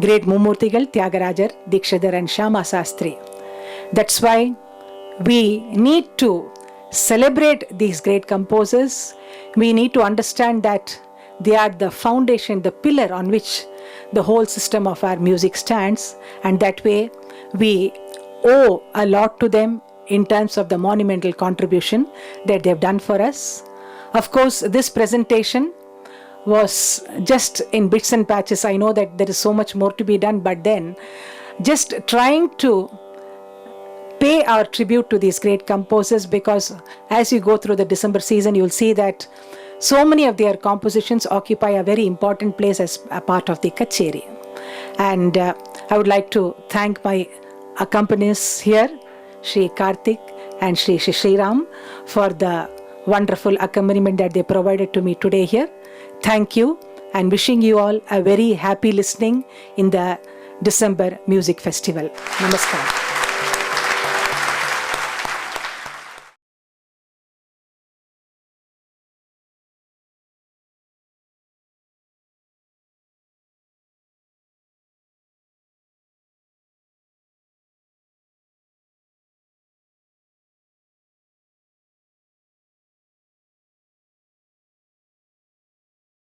great Mummurtigal, Tyagarajar, Dikshidhar and Shyama Sastri. That's why we need to celebrate these great composers. We need to understand that they are the foundation, the pillar on which the whole system of our music stands, and that way we owe a lot to them in terms of the monumental contribution that they have done for us. Of course, this presentation was just in bits and patches. I know that there is so much more to be done, but then just trying to pay our tribute to these great composers, because as you go through the December season, you'll see that so many of their compositions occupy a very important place as a part of the Kacheri. And I would like to thank my accompanists here, Shri Karthik and Shri Shriram, for the wonderful accompaniment that they provided to me today here. Thank you, and wishing you all a very happy listening in the December Music Festival. Namaskar.